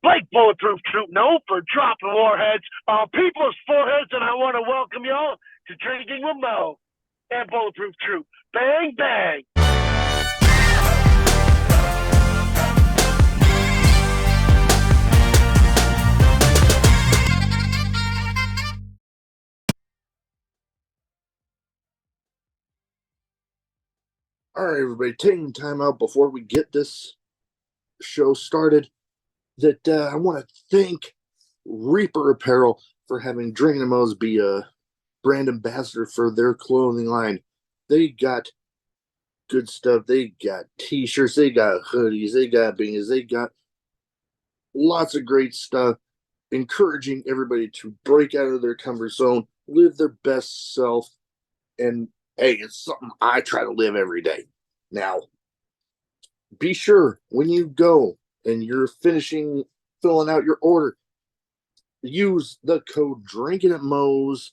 Blake Bulletproof Troop, known for dropping warheads on people's foreheads, and I want to welcome y'all to Drinking with Mo and Bulletproof Troop. Bang, bang. All right, everybody, taking time out before we get this show started. I want to thank Reaper Apparel for having Drinkin Mo's be a brand ambassador for their clothing line. They got good stuff. They got t-shirts, they got hoodies, they got beanies, they got lots of great stuff, encouraging everybody to break out of their comfort zone, live their best self, and hey, it's something I try to live every day. Now, be sure when you go and you're filling out your order, use the code Drinkin at Mo's,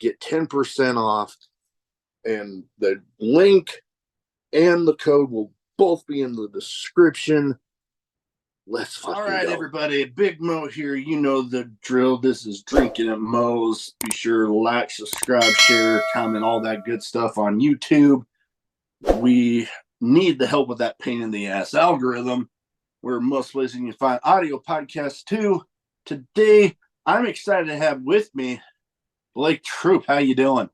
get 10% off, and the link and the code will both be in the description. Let's fucking All right, go. everybody, Big Mo here. You know the drill. This is Drinkin at Mo's. Be sure to like, subscribe, share, comment, all that good stuff on YouTube. We need the help with that pain in the ass algorithm, where most places you can find audio podcasts too. Today, I'm excited to have with me Blake Troop. How you doing?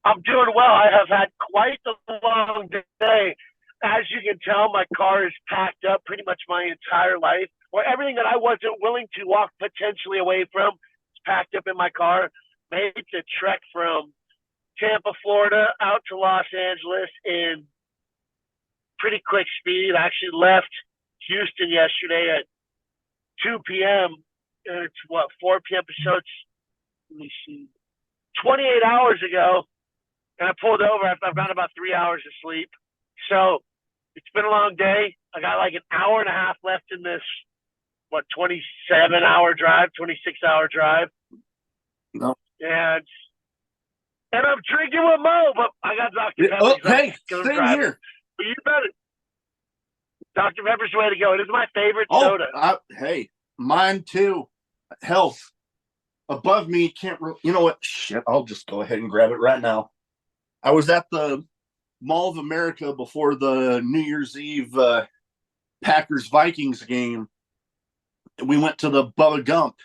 I'm doing well. I have had quite a long day. As you can tell, my car is packed up pretty much my entire life, or everything that I wasn't willing to walk potentially away from is packed up in my car. Made the trek from Tampa, Florida, out to Los Angeles in pretty quick speed. I actually left Houston yesterday at 2 p.m. And it's 4 p.m. So it's, let me see, 28 hours ago. And I pulled over. I've got about 3 hours of sleep. So it's been a long day. I got like an hour and a half left in this, 27-hour drive, 26-hour drive. No. And I'm drinking with Mo, but I got Dr. Pepper. Oh, hey, same here. But you better. Dr. Pepper's the way to go. It is my favorite soda. Hey, mine too. Health. Above me, can't. You know what? Shit, I'll just go ahead and grab it right now. I was at the Mall of America before the New Year's Eve Packers-Vikings game. We went to the Bubba Gump,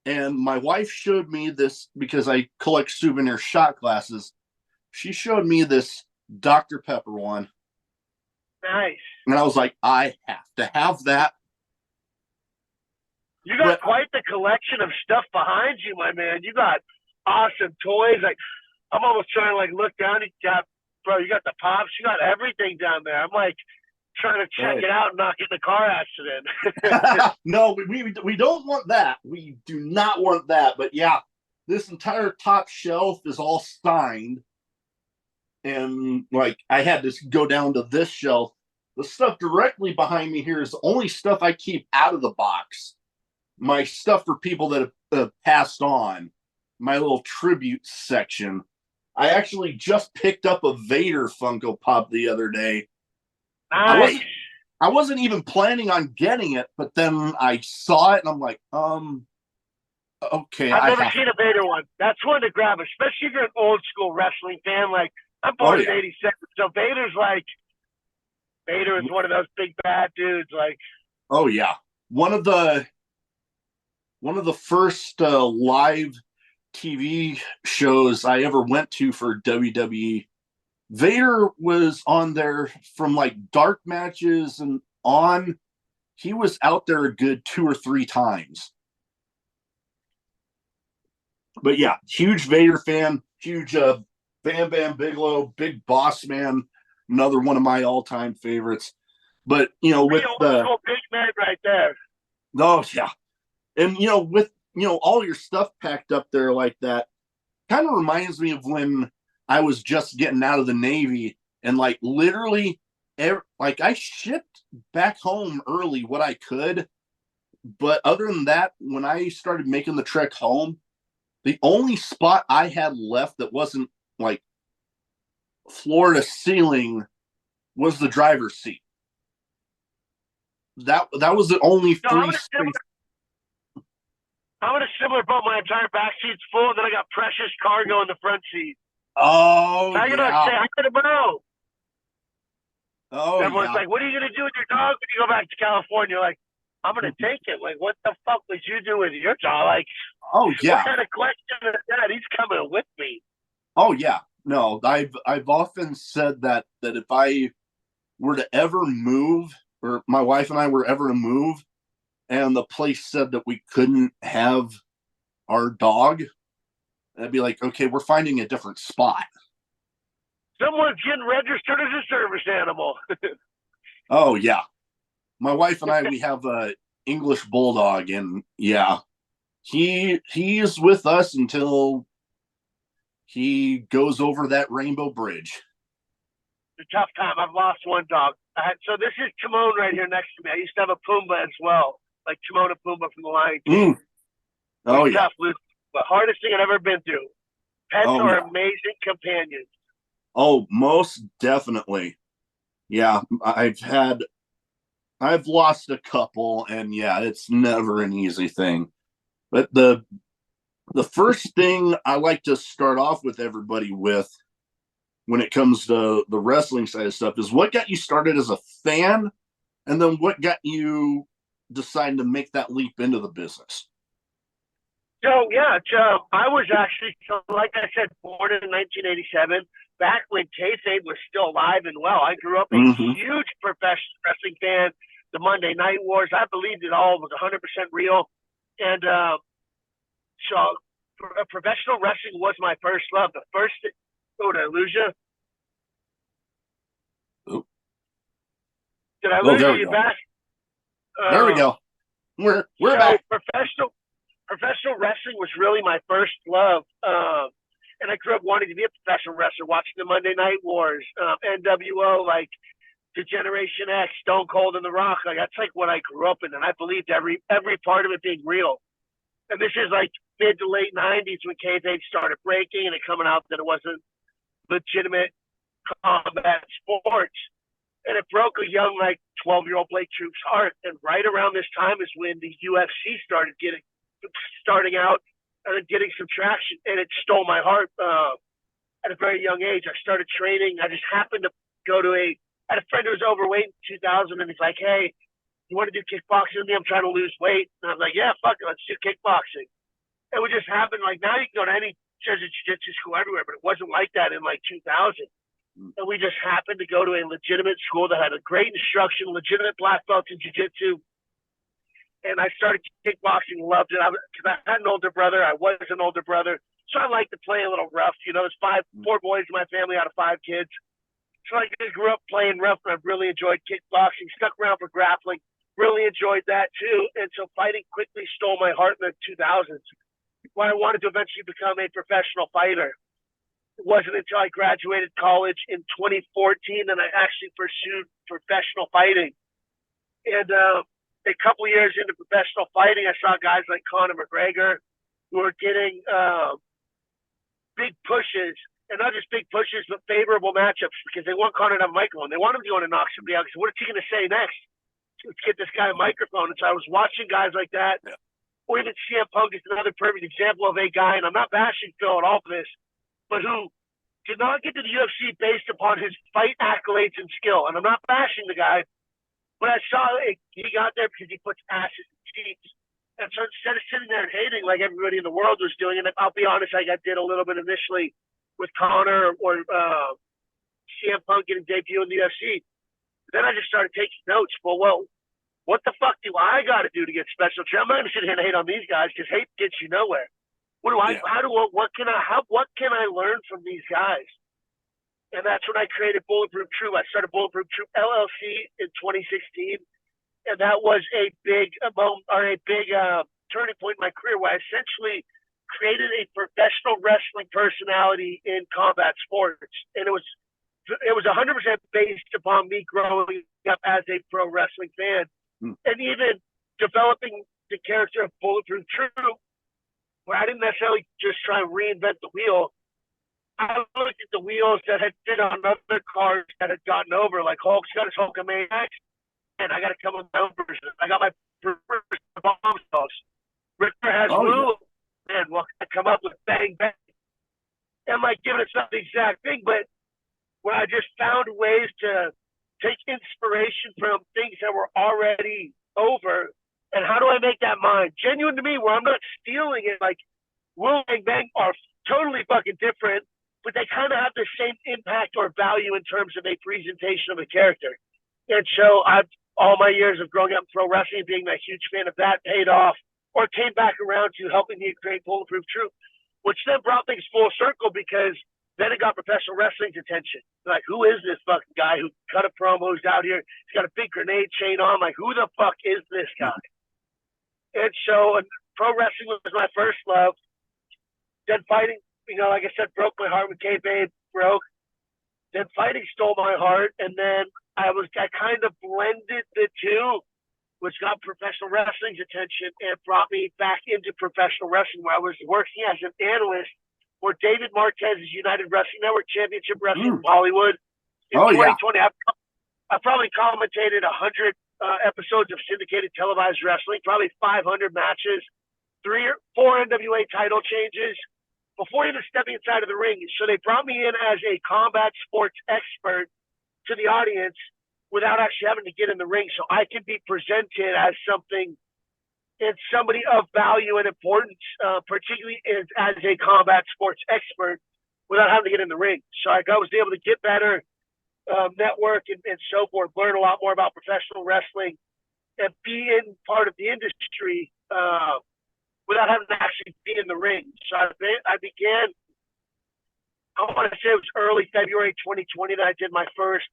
and my wife showed me this because I collect souvenir shot glasses. She showed me this Dr. Pepper one. Nice. And I was like, I have to have that. You got quite the collection of stuff behind you, my man. You got awesome toys. Like, I'm almost trying to look down. You got the pops. You got everything down there. I'm trying to check it out and not get in a car accident. No, we don't want that. We do not want that. But yeah, this entire top shelf is all signed. And I had to go down to this shelf. The stuff directly behind me here is the only stuff I keep out of the box. My stuff for people that have passed on. My little tribute section. I actually just picked up a Vader Funko Pop the other day. Nice. I wasn't even planning on getting it, but then I saw it and I'm like, okay. I've never seen a Vader one. That's one to grab, especially if you're an old school wrestling fan. I'm born in '87, so Vader is one of those big bad dudes. Oh yeah, one of the first live TV shows I ever went to for WWE. Vader was on there from dark matches and on. He was out there a good 2 or 3 times. But yeah, huge Vader fan, huge Bam Bam Bigelow, Big Boss Man, another one of my all-time favorites. But with the big man right there. Oh yeah, and with all your stuff packed up there like that, kind of reminds me of when I was just getting out of the Navy and literally, I shipped back home early what I could, but other than that, when I started making the trek home, the only spot I had left that wasn't floor to ceiling was the driver's seat. that was the only No, free space. I'm in a similar boat. My entire back seat's full, and then I got precious cargo in the front seat. Oh, I gotta yeah. say, I gotta know. Oh, Everyone's yeah. like, "What are you gonna do with your dog when you go back to California?" Like, I'm gonna take it. Like, what the fuck would you do with your dog? Like, Oh, what yeah. kind of question is that? He's coming with me. Oh, yeah. No, I've often said that if I were to ever move, or my wife and I were ever to move, and the place said that we couldn't have our dog, I'd be like, okay, we're finding a different spot. Someone's getting registered as a service animal. Oh, yeah. My wife and I, we have a English bulldog, and yeah, he's with us until he goes over that rainbow bridge. It's a tough time. I've lost one dog. So this is Timon right here next to me. I used to have a Pumbaa as well, like Timon and Pumbaa from the Lion King. Oh, yeah. Tough, the hardest thing I've ever been through. Pets Oh, are yeah. amazing companions. Oh, most definitely. Yeah, I've lost a couple, and yeah, it's never an easy thing. But the first thing I like to start off with everybody with when it comes to the wrestling side of stuff is what got you started as a fan, and then what got you deciding to make that leap into the business. So yeah, I was actually, like I said, born in 1987. Back when kayfabe was still alive and well. I grew up a huge professional wrestling fan. The Monday Night Wars, I believed it all was 100% real, and so professional wrestling was my first love. The first, did I lose you? Oh. Did I lose you? Go. Back? There we go. We're so back. Professional wrestling was really my first love. And I grew up wanting to be a professional wrestler, watching the Monday Night Wars, NWO, like the Generation X, Stone Cold and The Rock. Like that's like what I grew up in, and I believed every part of it being real. And this is like mid to late '90s when kayfabe started breaking, and it coming out that it wasn't legitimate combat sports. And it broke a young, like 12-year-old Blake Troop's heart. And right around this time is when the UFC starting out and getting some traction, and it stole my heart at a very young age. I started training. I just happened to go to I had a friend who was overweight in 2000, and he's like, "Hey, you want to do kickboxing with me? I'm trying to lose weight." And I was like, "Yeah, fuck it, let's do kickboxing." And we just happened, like now you can go to any jiu-jitsu school everywhere, but it wasn't like that in like 2000. And we just happened to go to a legitimate school that had a great instruction, legitimate black belts in jiu-jitsu. And I started kickboxing, loved it. Because I had an older brother. I was an older brother. So I liked to play a little rough. You know, there's 4 boys in my family out of 5 kids. So I just grew up playing rough, and I really enjoyed kickboxing. Stuck around for grappling. Really enjoyed that, too. And so fighting quickly stole my heart in the 2000s. When I wanted to eventually become a professional fighter. It wasn't until I graduated college in 2014 that I actually pursued professional fighting. And a couple of years into professional fighting, I saw guys like Conor McGregor who were getting big pushes, and not just big pushes, but favorable matchups because they want Conor to have a microphone. They want him to go in and knock somebody out because what is he going to say next? Let's get this guy a microphone. And so I was watching guys like that. Yeah. Or even CM Punk is another perfect example of a guy, and I'm not bashing Phil at all for this, but who did not get to the UFC based upon his fight accolades and skill. And I'm not bashing the guy, but I saw he got there because he puts asses in seats. And so instead of sitting there and hating like everybody in the world was doing, and I'll be honest, I did a little bit initially with Conor or CM Punk getting debut in the UFC. Then I just started taking notes. Well, what the fuck do I got to do to get special treatment? I'm not going to sit here and hate on these guys because hate gets you nowhere. What can I learn from these guys? And that's when I created Bulletproof Troop. I started Bulletproof Troop LLC in 2016, and that was a big turning point in my career where I essentially created a professional wrestling personality in combat sports, and it was 100% based upon me growing up as a pro wrestling fan, and even developing the character of Bulletproof Troop. Where I didn't necessarily just try and reinvent the wheel. I looked at the wheels that had fit on other cars that had gotten over, like Hulk's got his Hulkamaniacs. man, I got to come with my own version. I got my first bomb sauce. Richter has Woo. Yeah. Man, what can I come up with? Bang, bang. I'm like giving it not the exact thing, but where I just found ways to take inspiration from things that were already over, and how do I make that mine? Genuine to me, where I'm not stealing it. Like, Woo and Bang are totally fucking different, but they kind of have the same impact or value in terms of a presentation of a character. And so all my years of growing up in pro wrestling, being a huge fan of that, paid off, or came back around to helping me create Bulletproof Truth, which then brought things full circle because then it got professional wrestling's attention. Like, who is this fucking guy who cut a promos out here? He's got a big grenade chain on. Like, who the fuck is this guy? And so pro wrestling was my first love. Then fighting, like I said, broke my heart with K-Babe, broke. Then fighting stole my heart. And then I kind of blended the two, which got professional wrestling's attention and brought me back into professional wrestling, where I was working as an analyst for David Marquez's United Wrestling Network Championship Wrestling in Hollywood in 2020. Yeah. I probably commentated 100 episodes of syndicated televised wrestling, probably 500 matches, 3 or 4 NWA title changes before even stepping inside of the ring. So they brought me in as a combat sports expert to the audience without actually having to get in the ring, so I can be presented as something and somebody of value and importance, particularly as a combat sports expert, without having to get in the ring. So I was able to get better, network and so forth, learn a lot more about professional wrestling, and be in part of the industry without having to actually be in the ring. So I began, I want to say it was early February 2020 that I did my first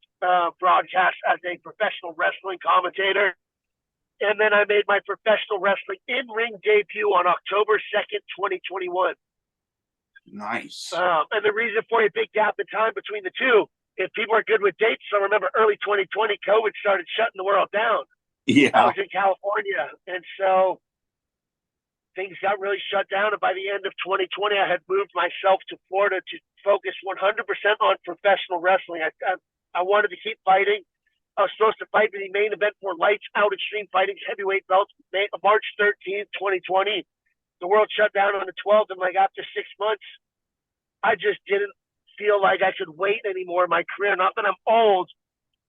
broadcast as a professional wrestling commentator. And then I made my professional wrestling in-ring debut on October 2nd, 2021. Nice. And the reason for a big gap in time between the two, if people are good with dates, so remember early 2020, COVID started shutting the world down. Yeah. I was in California. And so things got really shut down. And by the end of 2020, I had moved myself to Florida to focus 100% on professional wrestling. I wanted to keep fighting. I was supposed to fight in the main event for Lights Out Extreme Fighting's heavyweight belt March 13th, 2020. The world shut down on the 12th, and after 6 months, I just didn't feel like I could wait anymore in my career. Not that I'm old.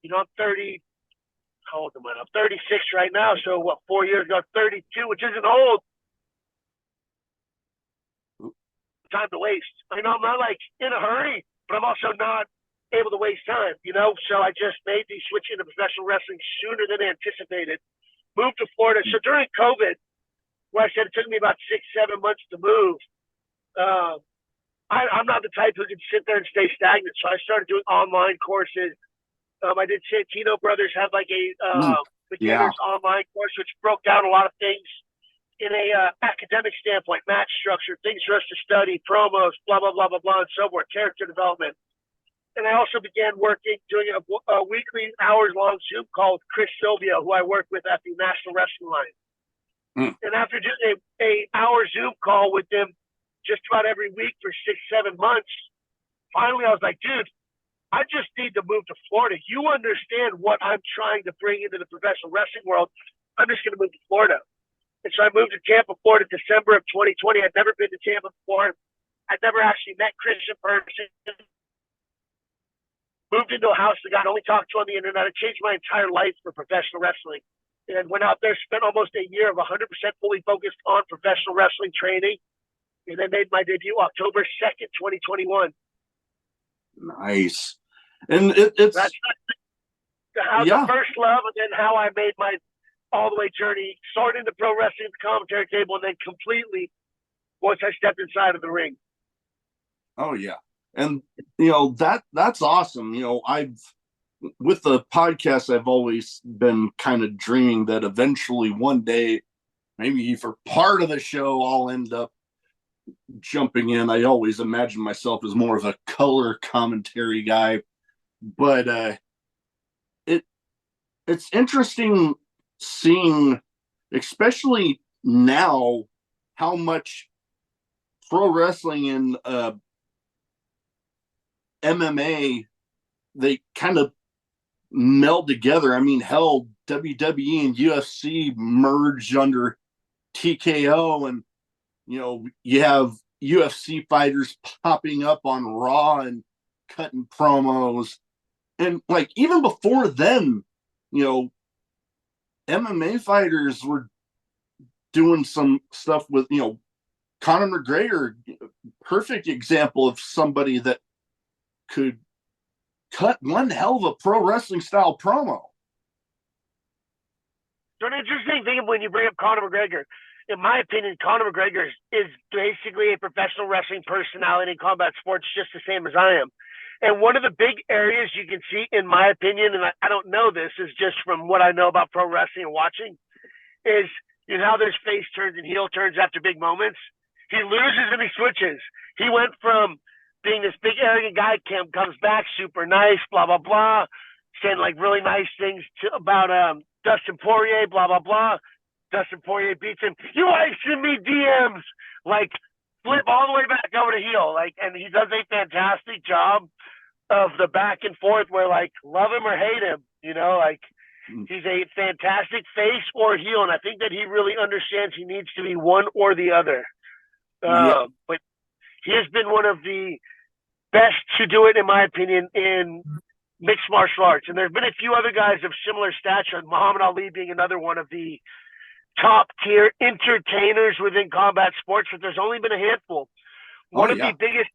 I'm 30. How old am I? I'm 36 right now. So 4 years ago, 32, which isn't old. Time to waste. I'm not in a hurry, but I'm also not able to waste time, So I just made the switch into professional wrestling sooner than anticipated. Moved to Florida. So during COVID, where I said it took me about 6-7 months to move, I'm not the type who can sit there and stay stagnant. So I started doing online courses. I did Santino Brothers have a beginner's online course, which broke down a lot of things in a academic standpoint, match structure, things for us to study, promos, blah, blah, blah, blah, blah, and so forth, character development. And I also began doing a weekly hours-long Zoom call with Chris Silvio, who I work with at the National Wrestling Alliance. And after doing a hour Zoom call with them just about every week for 6-7 months, finally I was like, dude, I just need to move to Florida. You understand what I'm trying to bring into the professional wrestling world. I'm just going to move to Florida. And so I moved to Tampa, Florida, December of 2020. I'd never been to Tampa before. I'd never actually met Chris in person. Moved into a house that got only talked to on the internet. It changed my entire life for professional wrestling. And went out there, spent almost a year of 100% fully focused on professional wrestling training. And then made my debut October 2nd, 2021. Nice. And it's the first love, and then how I made my all the way journey, started into pro wrestling at the commentary table, and then completely once I stepped inside of the ring. Oh yeah. And that's awesome. With the podcast, I've always been kind of dreaming that eventually one day, maybe for part of the show, I'll end up jumping in. I always imagine myself as more of a color commentary guy, but it's interesting seeing, especially now, how much pro wrestling and MMA, they kind of meld together. I mean, hell, WWE and UFC merge under TKO, and you have UFC fighters popping up on Raw and cutting promos, and like even before then, MMA fighters were doing some stuff with Conor McGregor, perfect example of somebody that could cut one hell of a pro wrestling style promo. So an interesting thing when you bring up Conor McGregor, in my opinion, Conor McGregor is basically a professional wrestling personality in combat sports, just the same as I am. And one of the big areas you can see, in my opinion, and I don't know this, is just from what I know about pro wrestling and watching, is how there's face turns and heel turns after big moments. He loses and he switches. He went from being this big arrogant guy, comes back super nice, blah, blah, blah, saying like really nice things about Dustin Poirier, blah, blah, blah. Dustin Poirier beats him. You like send me DMs, like flip all the way back over to heel. Like, and he does a fantastic job of the back and forth where like love him or hate him, he's a fantastic face or heel. And I think that he really understands he needs to be one or the other. But he has been one of the best to do it, in my opinion, in mixed martial arts. And there's been a few other guys of similar stature, Muhammad Ali being another one of the top tier entertainers within combat sports, but there's only been a handful. One of the biggest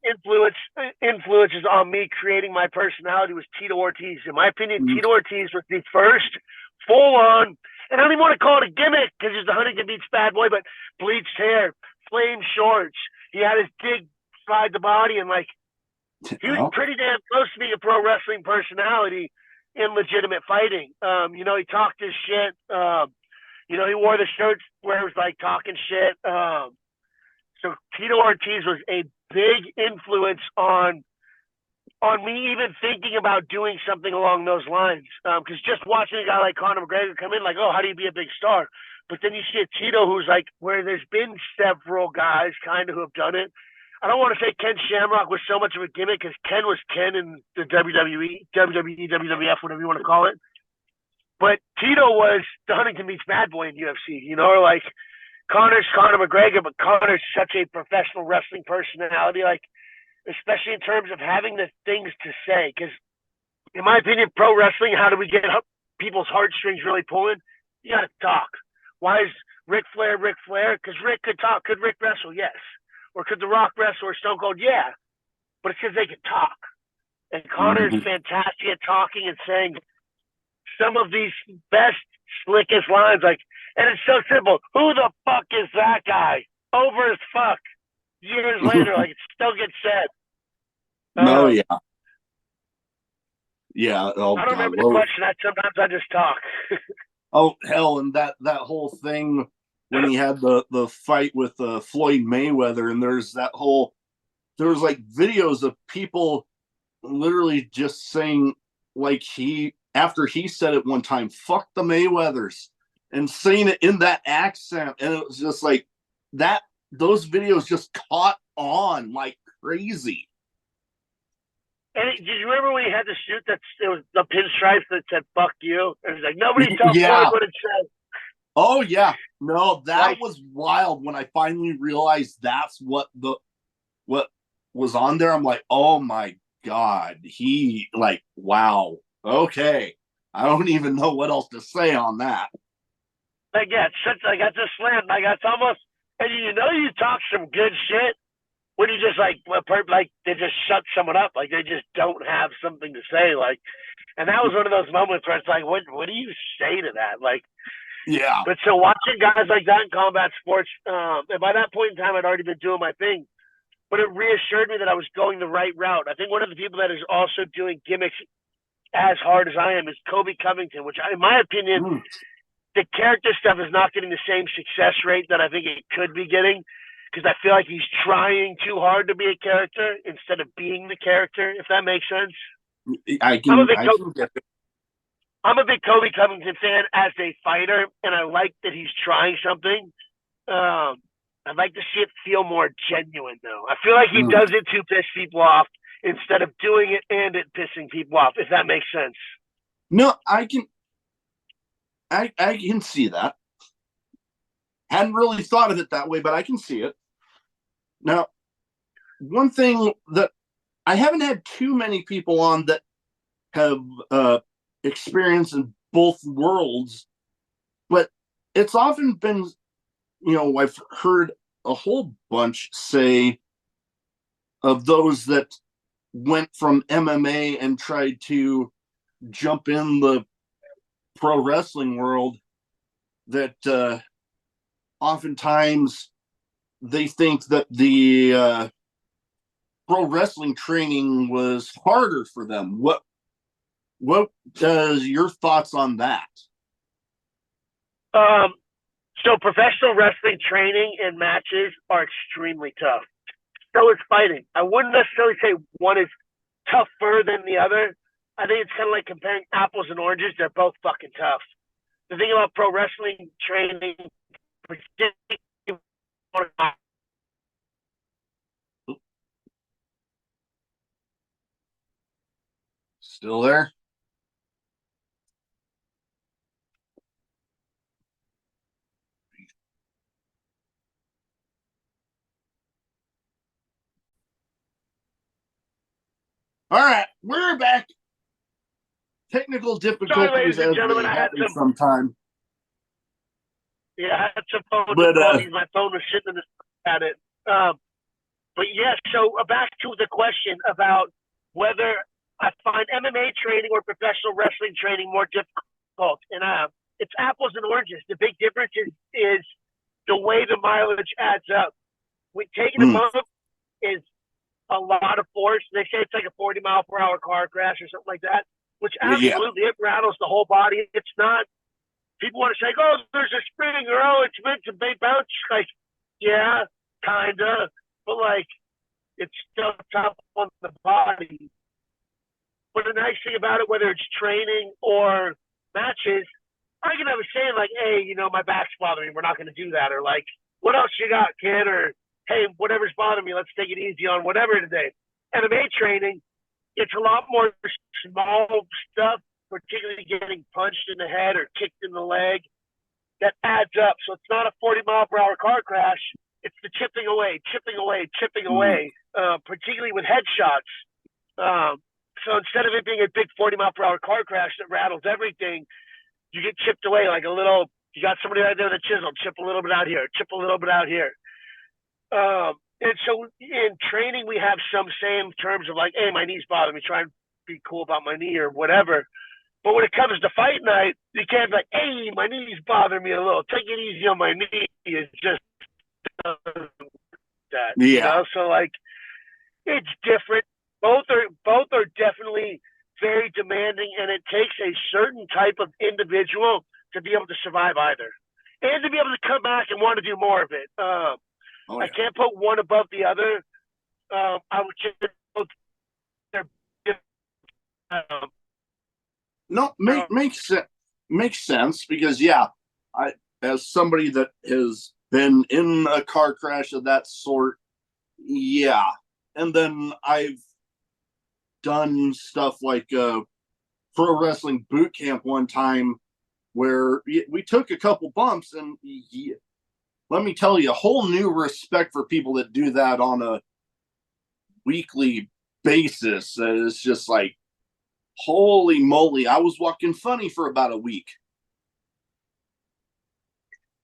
influences on me creating my personality was Tito Ortiz. In my opinion, Tito Ortiz was the first full-on, and I don't even want to call it a gimmick because he's the Huntington Beach bad boy, but bleached hair, flame shorts. He had his big side the body, and like he was pretty damn close to being a pro wrestling personality in legitimate fighting. He talked his shit. He wore the shirts where it was like talking shit. So Tito Ortiz was a big influence on me even thinking about doing something along those lines. Because just watching a guy like Conor McGregor come in, like, oh, how do you be a big star? But then you see a Tito who's like, where there's been several guys kind of who have done it. I don't want to say Ken Shamrock was so much of a gimmick because Ken was Ken in the WWE, WWF, whatever you want to call it. But Tito was the Huntington Beach bad boy in UFC, or like Conor's Conor McGregor, but Conor's such a professional wrestling personality, like especially in terms of having the things to say. Because in my opinion, pro wrestling, how do we get people's heartstrings really pulling? You got to talk. Why is Ric Flair Ric Flair? Because Rick could talk. Could Rick wrestle? Yes. Or could The Rock wrestle or Stone Cold? Yeah. But it's because they can talk. And Conor's fantastic at talking and saying some of these best, slickest lines. Like, and it's so simple. Who the fuck is that guy? Over as fuck. Years later, like it still gets said. Yeah. Oh, I don't remember the question. Sometimes I just talk. Oh hell! And that whole thing when he had the fight with Floyd Mayweather, and there was like videos of people literally just saying like after he said it one time, "Fuck the Mayweathers," and saying it in that accent, and it was just like that. Those videos just caught on like crazy. And did you remember when he had the suit it was the pinstripes that said "fuck you"? It was like nobody tell Floyd what it said. Oh yeah, no, that was wild. When I finally realized that's what was on there, I'm like, oh my god, wow, okay. I don't even know what else to say on that. Like yeah, I got this slam. Like that's almost, and you talk some good shit. When you just like they just shut someone up, like they just don't have something to say, like, and that was one of those moments where it's like, what do you say to that, like, yeah. But so watching guys like that in combat sports, and by that point in time, I'd already been doing my thing, but it reassured me that I was going the right route. I think one of the people that is also doing gimmicks as hard as I am is Kobe Covington, which, in my opinion, the character stuff is not getting the same success rate that I think it could be getting. Because I feel like he's trying too hard to be a character instead of being the character, if that makes sense. I'm a big Kobe Covington fan as a fighter, and I like that he's trying something. I'd like to see it feel more genuine, though. I feel like he does it to piss people off instead of doing it and it pissing people off, if that makes sense. No, I can I can see that. Hadn't really thought of it that way, but I can see it. Now, one thing that I haven't had too many people on that have experience in both worlds, but it's often been, I've heard a whole bunch say of those that went from MMA and tried to jump in the pro wrestling world that oftentimes they think that the pro wrestling training was harder for them. What does your thoughts on that? So professional wrestling training and matches are extremely tough. So is fighting. I wouldn't necessarily say one is tougher than the other. I think it's kind of like comparing apples and oranges. They're both fucking tough. The thing about pro wrestling training, Still there? All right, we're back. Technical difficulties, sorry, ladies and as gentlemen, they I had happen some. sometime. Yeah, I had some phone But, difficulties. My phone was sitting in the at it. But yes, so back to the question about whether I find MMA training or professional wrestling training more difficult, and it's apples and oranges. The big difference is the way the mileage adds up. Taking a bump is a lot of force. They say it's like a 40-mile-per-hour car crash or something like that, which absolutely it rattles the whole body. It's not. People want to say, "Oh, there's a spring," or "Oh, it's meant to be bounce." Like, yeah, kinda, but like, it's still tough on the body. But the nice thing about it, whether it's training or matches, I can have a saying like, "Hey, my back's bothering me. We're not going to do that," or like, "What else you got, kid?" Or, "Hey, whatever's bothering me, let's take it easy on whatever today." MMA training, it's a lot more small stuff, particularly getting punched in the head or kicked in the leg, that adds up. So it's not a 40-mile-per-hour car crash. It's the chipping away, particularly with headshots. So instead of it being a big 40-mile-per-hour car crash that rattles everything, you get chipped away like a little. You got somebody right there with a chisel, chip a little bit out here, chip a little bit out here. And so in training, we have some same terms of like, "Hey, my knee's bothering me. Try and be cool about my knee," or whatever. But when it comes to fight night, you can't be like, "Hey, my knee's bothering me a little. Take it easy on my knee." It's just that, So like, it's different. Both are definitely very demanding, and it takes a certain type of individual to be able to survive either, and to be able to come back and want to do more of it. I can't put one above the other. I would just both. No, makes sense because I, as somebody that has been in a car crash of that sort, and then I've done stuff like pro wrestling boot camp one time where we took a couple bumps, and let me tell you, a whole new respect for people that do that on a weekly basis. It's just like, holy moly, I was walking funny for about a week.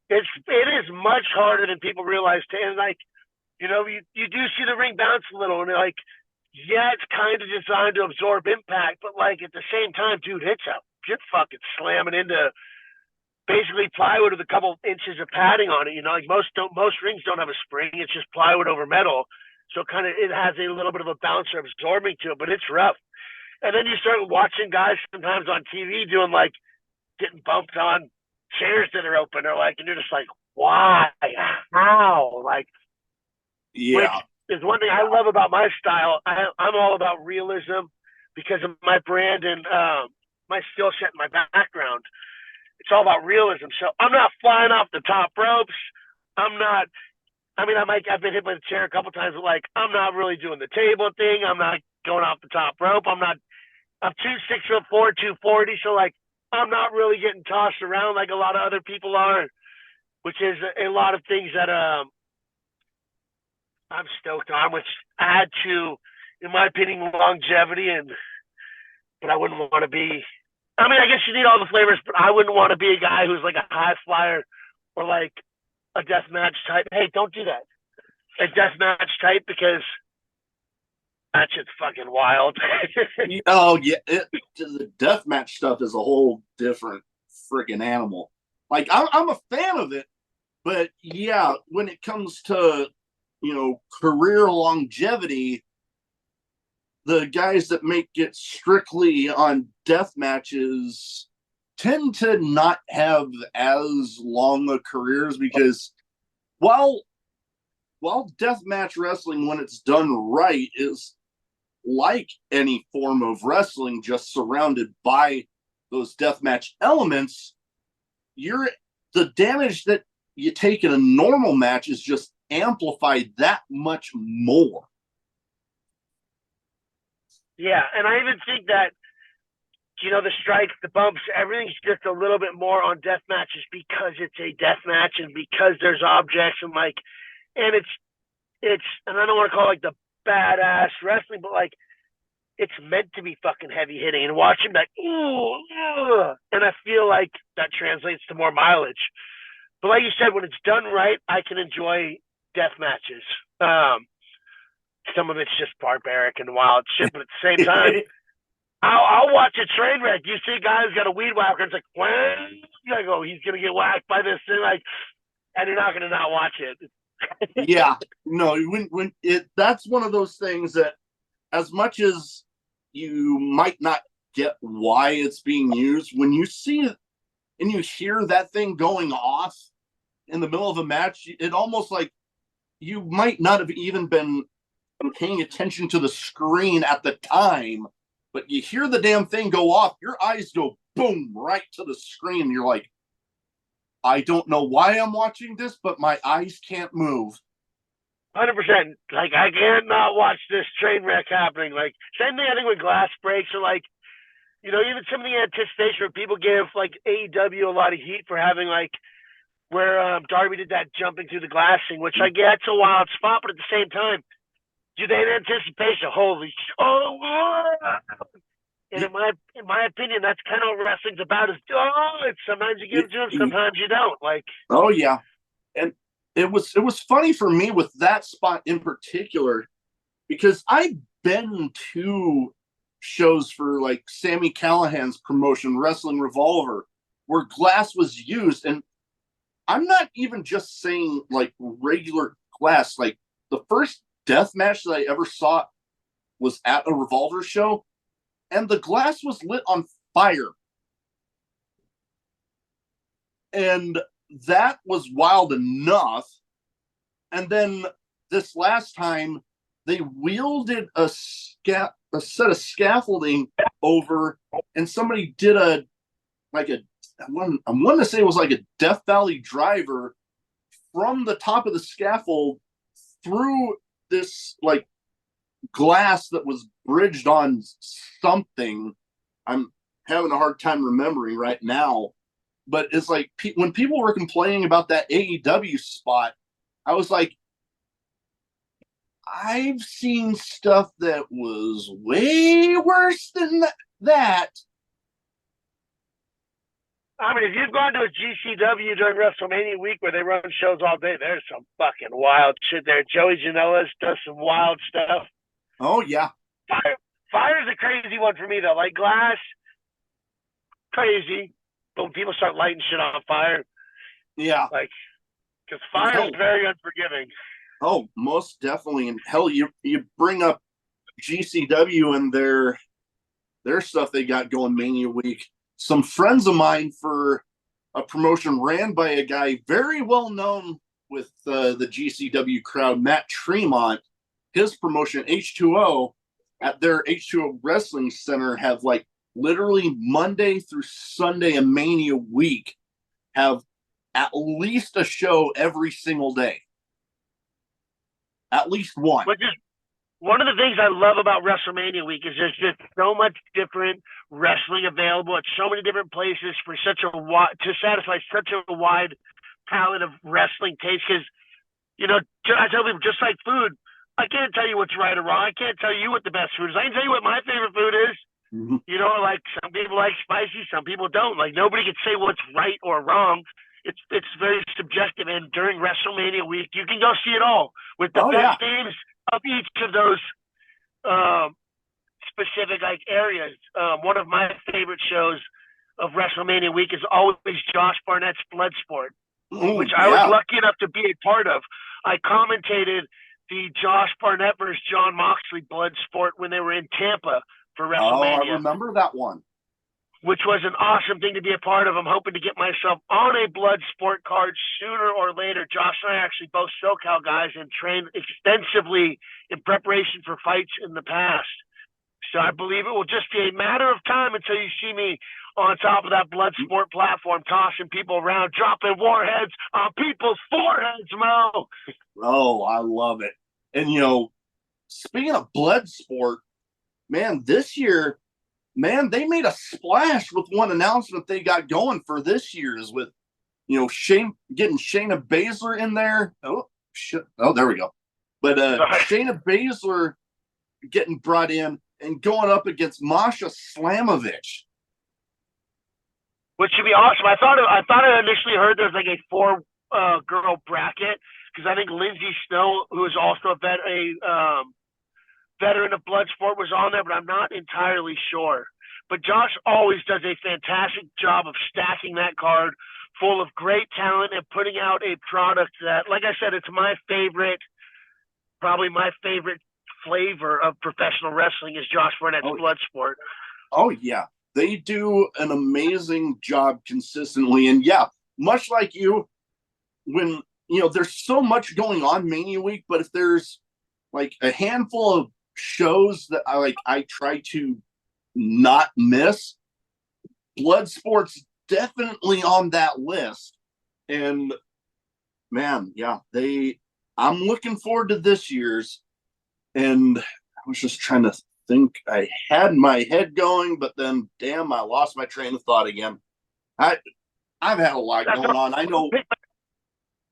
It is much harder than people realize. And like, you do see the ring bounce a little, and like, it's kind of designed to absorb impact, but like at the same time, dude, you're fucking slamming into basically plywood with a couple inches of padding on it. Like most rings don't have a spring; it's just plywood over metal. So it has a little bit of a bouncer absorbing to it, but it's rough. And then you start watching guys sometimes on TV doing like getting bumped on chairs that are open, or like, and you're just like, why? How? Like, which is one thing I love about my style. I'm all about realism because of my brand and my skill set and my background. It's all about realism. So I'm not flying off the top ropes. I'm not. I've been hit by the chair a couple times, but like, I'm not really doing the table thing. I'm not going off the top rope. I'm 2'6", 240. So like, I'm not really getting tossed around like a lot of other people are, which is a lot of things that I'm stoked on, which add to, in my opinion, longevity. But I wouldn't want to be. I mean, I guess you need all the flavors, but I wouldn't want to be a guy who's like a high flyer or like a deathmatch type. Hey, don't do that. A deathmatch type, because that shit's fucking wild. Oh yeah, the deathmatch stuff is a whole different freaking animal. Like I'm a fan of it, but yeah, when it comes to career longevity, the guys that make it strictly on death matches tend to not have as long of careers, because while deathmatch wrestling, when it's done right, is like any form of wrestling, just surrounded by those deathmatch elements, the damage that you take in a normal match is just amplified that much more. Yeah, and I even think that, the strikes, the bumps, everything's just a little bit more on death matches because it's a death match and because there's objects and it's and I don't want to call it like the badass wrestling, but like it's meant to be fucking heavy hitting, and watching that, and I feel like that translates to more mileage. But like you said, when it's done right, I can enjoy death matches. Some of it's just barbaric and wild shit, but at the same time, I'll watch a train wreck. You see a guy who's got a weed whacker, it's like, when? You gotta go, he's gonna get whacked by this thing, and you're not gonna not watch it. Yeah, no, that's one of those things that, as much as you might not get why it's being used, when you see it and you hear that thing going off in the middle of a match, it almost like you might not have even been paying attention to the screen at the time, but you hear the damn thing go off, your eyes go boom right to the screen, and you're like, I don't know why I'm watching this, but my eyes can't move. 100%. Like, I can't not watch this train wreck happening. Like, same thing I think with glass breaks, or like, even some of the anticipation where people give like AEW a lot of heat for having like where Darby did that jumping through the glass thing, which I get, it's a wild spot, but at the same time, do they in anticipation? Holy and in my opinion, that's kind of what wrestling's about. Is sometimes you give it to them, sometimes you don't. Like, oh yeah, and it was funny for me with that spot in particular, because I've been to shows for like Sami Callihan's promotion, Wrestling Revolver, where glass was used, and I'm not even just saying like regular glass. Like, the first death match that I ever saw was at a Revolver show, and the glass was lit on fire. And that was wild enough. And then this last time, they wielded a set of scaffolding over, and somebody did I want to say it was like a Death Valley driver from the top of the scaffold through this like glass that was bridged on something. I'm having a hard time remembering right now, but it's like when people were complaining about that AEW spot, I was like, I've seen stuff that was way worse than that. I mean, if you've gone to a GCW during WrestleMania week where they run shows all day, there's some fucking wild shit there. Joey Janela's does some wild stuff. Oh, yeah. Fire is a crazy one for me, though. Like, glass, crazy. But when people start lighting shit on fire, yeah, like, because fire is very unforgiving. Oh, most definitely. And hell, you bring up GCW and their stuff they got going Mania week. Some friends of mine for a promotion ran by a guy very well known with the GCW crowd, Matt Tremont. His promotion, H2O, at their H2O Wrestling Center, have like literally Monday through Sunday and Mania week have at least a show every single day. At least one. one of the things I love about WrestleMania week is there's just so much different wrestling available at so many different places for such a to satisfy such a wide palette of wrestling taste. Because I tell people, just like food, I can't tell you what's right or wrong. I can't tell you what the best food is. I can tell you what my favorite food is. Mm-hmm. Like some people like spicy, some people don't. Like nobody can say what's right or wrong. It's very subjective. And during WrestleMania week, you can go see it all with the best names of each of those specific areas. One of my favorite shows of WrestleMania week is always Josh Barnett's Bloodsport, which I was lucky enough to be a part of. I commentated the Josh Barnett versus Jon Moxley Bloodsport when they were in Tampa for WrestleMania. Oh, I remember that one. Which was an awesome thing to be a part of. I'm hoping to get myself on a Bloodsport card sooner or later. Josh and I are actually both SoCal guys and trained extensively in preparation for fights in the past. So I believe it will just be a matter of time until you see me on top of that Bloodsport platform, tossing people around, dropping warheads on people's foreheads, Mo. Oh, I love it. And, speaking of Bloodsport, man, this year, they made a splash with one announcement they got going for this year's with, getting Shayna Baszler in there. Oh, shit. Oh, there we go. But Shayna Baszler getting brought in and going up against Masha Slamovich. Which should be awesome. I thought I initially heard there's like a 4-girl bracket because I think Lindsay Snow, who is also a veteran of Bloodsport, was on there, but I'm not entirely sure. But Josh always does a fantastic job of stacking that card full of great talent and putting out a product that, like I said, it's probably my favorite flavor of professional wrestling is Josh Barnett's Bloodsport. Oh, yeah. They do an amazing job consistently. And, much like you, when, there's so much going on Mania Week, but if there's like a handful of shows that I try to not miss, Bloodsport's definitely on that list. And man, I'm looking forward to this year's. And I was just trying to think. I had my head going, but then damn, I lost my train of thought again. I've had a lot going on. I know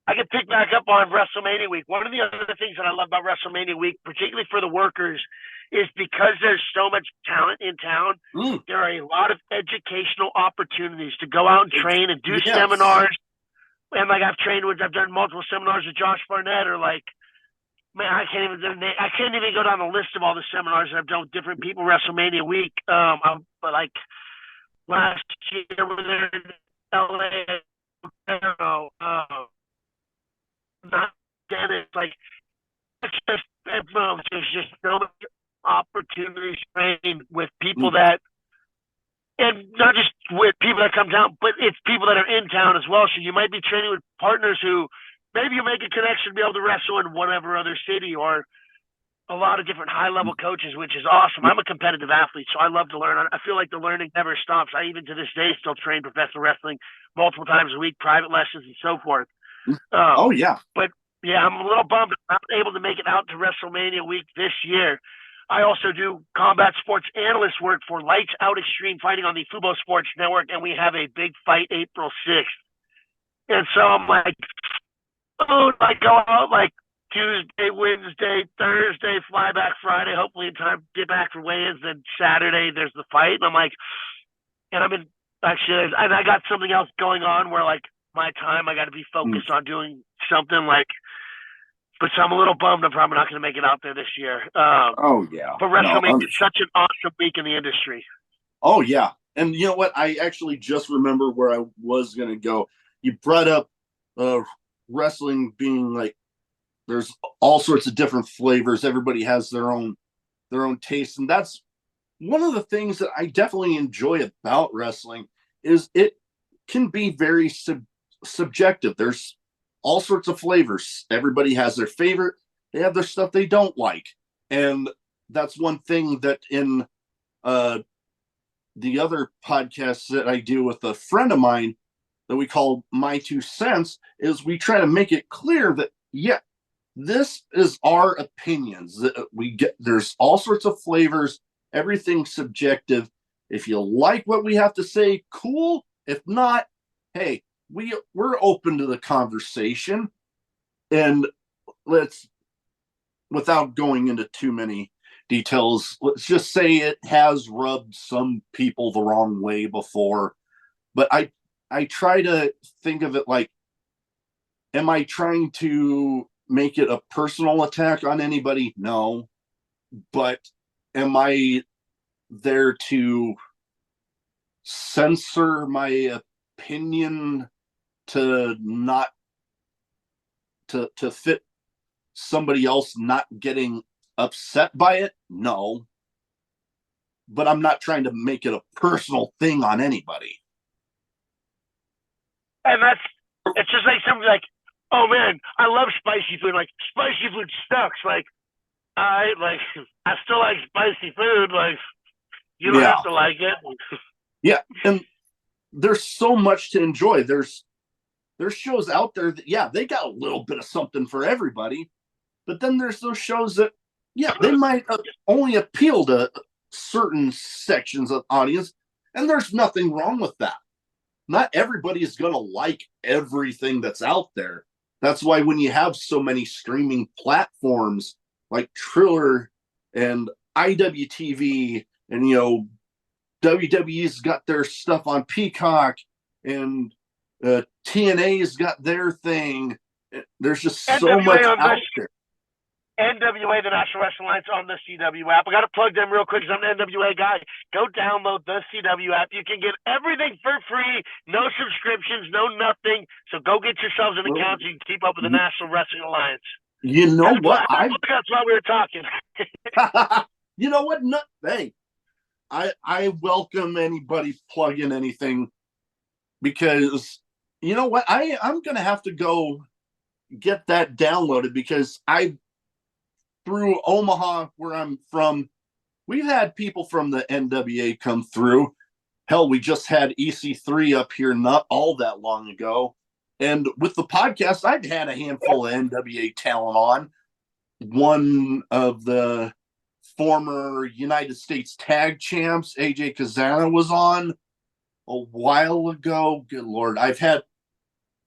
I can pick back up on WrestleMania week. One of the other things that I love about WrestleMania week, particularly for the workers, is because there's so much talent in town, there are a lot of educational opportunities to go out and train and do seminars. And I've done multiple seminars with Josh Barnett, or man, I can't even go down the list of all the seminars that I've done with different people WrestleMania week. But last year we were there in LA, not Dennis, there's just so much opportunities trained with people that, and not just with people that come down, but it's people that are in town as well. So you might be training with partners who maybe you make a connection to be able to wrestle in whatever other city, or a lot of different high-level coaches, which is awesome. I'm a competitive athlete, so I love to learn. I feel like the learning never stops. I even to this day still train professional wrestling multiple times a week, private lessons and so forth. But yeah, I'm a little bummed I'm not able to make it out to WrestleMania week this year. I also do combat sports analyst work for Lights Out Extreme Fighting on the Fubo Sports Network, and we have a big fight April 6th. And so I'm like, I go out Tuesday, Wednesday, Thursday, fly back Friday, hopefully in time to get back for weigh-ins. Then Saturday there's the fight, and I'm like, and I've been actually, and I got something else going on where my time I got to be focused on doing something but so I'm a little bummed I'm probably not going to make it out there this year. But WrestleMania is such an awesome week in the industry. Oh yeah, and you know what? I actually just remember where I was going to go. You brought up wrestling being there's all sorts of different flavors. Everybody has their own taste, and that's one of the things that I definitely enjoy about wrestling is it can be very subjective. There's all sorts of flavors. Everybody has their favorite. They have their stuff they don't like. And that's one thing that in the other podcasts that I do with a friend of mine that we call My Two Cents is we try to make it clear that, This is our opinions that we get. There's all sorts of flavors. Everything's subjective. If you like what we have to say, cool. If not, hey, we're open to the conversation. And let's, without going into too many details, let's just say it has rubbed some people the wrong way before. But I try to think of it like, am I trying to make it a personal attack on anybody? No. But am I there to censor my opinion to not to fit somebody else not getting upset by it? No. But I'm not trying to make it a personal thing on anybody. And it's just like something like, oh man, I love spicy food. Like, spicy food sucks. Like, I still like spicy food. Like, you don't have to like it. Yeah, and there's so much to enjoy. There's shows out there that, yeah, they got a little bit of something for everybody. But then there's those shows that, yeah, they might only appeal to certain sections of the audience, and there's nothing wrong with that. Not everybody is going to like everything that's out there. That's why when you have so many streaming platforms like Triller and IWTV, and WWE's got their stuff on Peacock, and TNA's got their thing. There's just so much out there. NWA, the National Wrestling Alliance, on the CW app. I got to plug them real quick because I'm an NWA guy. Go download the CW app. You can get everything for free. No subscriptions, no nothing. So go get yourselves an account so you can keep up with the National Wrestling Alliance. You know what? That's why we were talking. You know what? No, hey, I welcome anybody plugging anything, because you know what? I'm going to have to go get that downloaded, because through Omaha, where I'm from, we've had people from the NWA come through. Hell, we just had EC3 up here not all that long ago. And with the podcast, I've had a handful of NWA talent on. One of the former United States tag champs, AJ Kazana, was on a while ago. Good Lord. I've had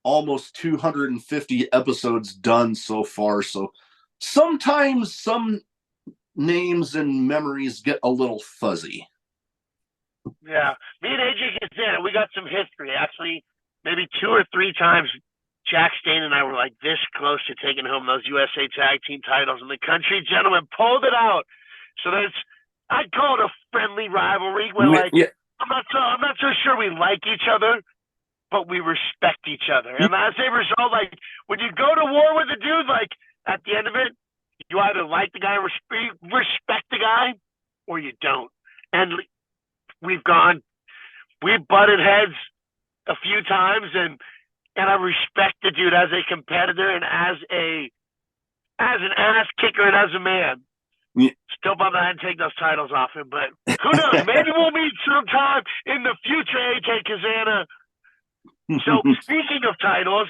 almost 250 episodes done so far. So sometimes some names and memories get a little fuzzy. Yeah. Me and AJ Kazana, we got some history. Actually, maybe 2 or 3 times, Jack Stain and I were like this close to taking home those USA Tag Team titles, and the Country Gentlemen pulled it out. So I'd call it a friendly rivalry where, like, yeah. I'm not so sure we like each other, but we respect each other. And as a result, like, when you go to war with a dude, like, at the end of it, you either like the guy, respect the guy, or you don't. And we've butted heads a few times, and I respect the dude as a competitor and as an ass kicker and as a man. Yeah. Still bummed I had to take those titles off him, but who knows? Maybe we'll meet sometime in the future, AJ Kazana. So speaking of titles,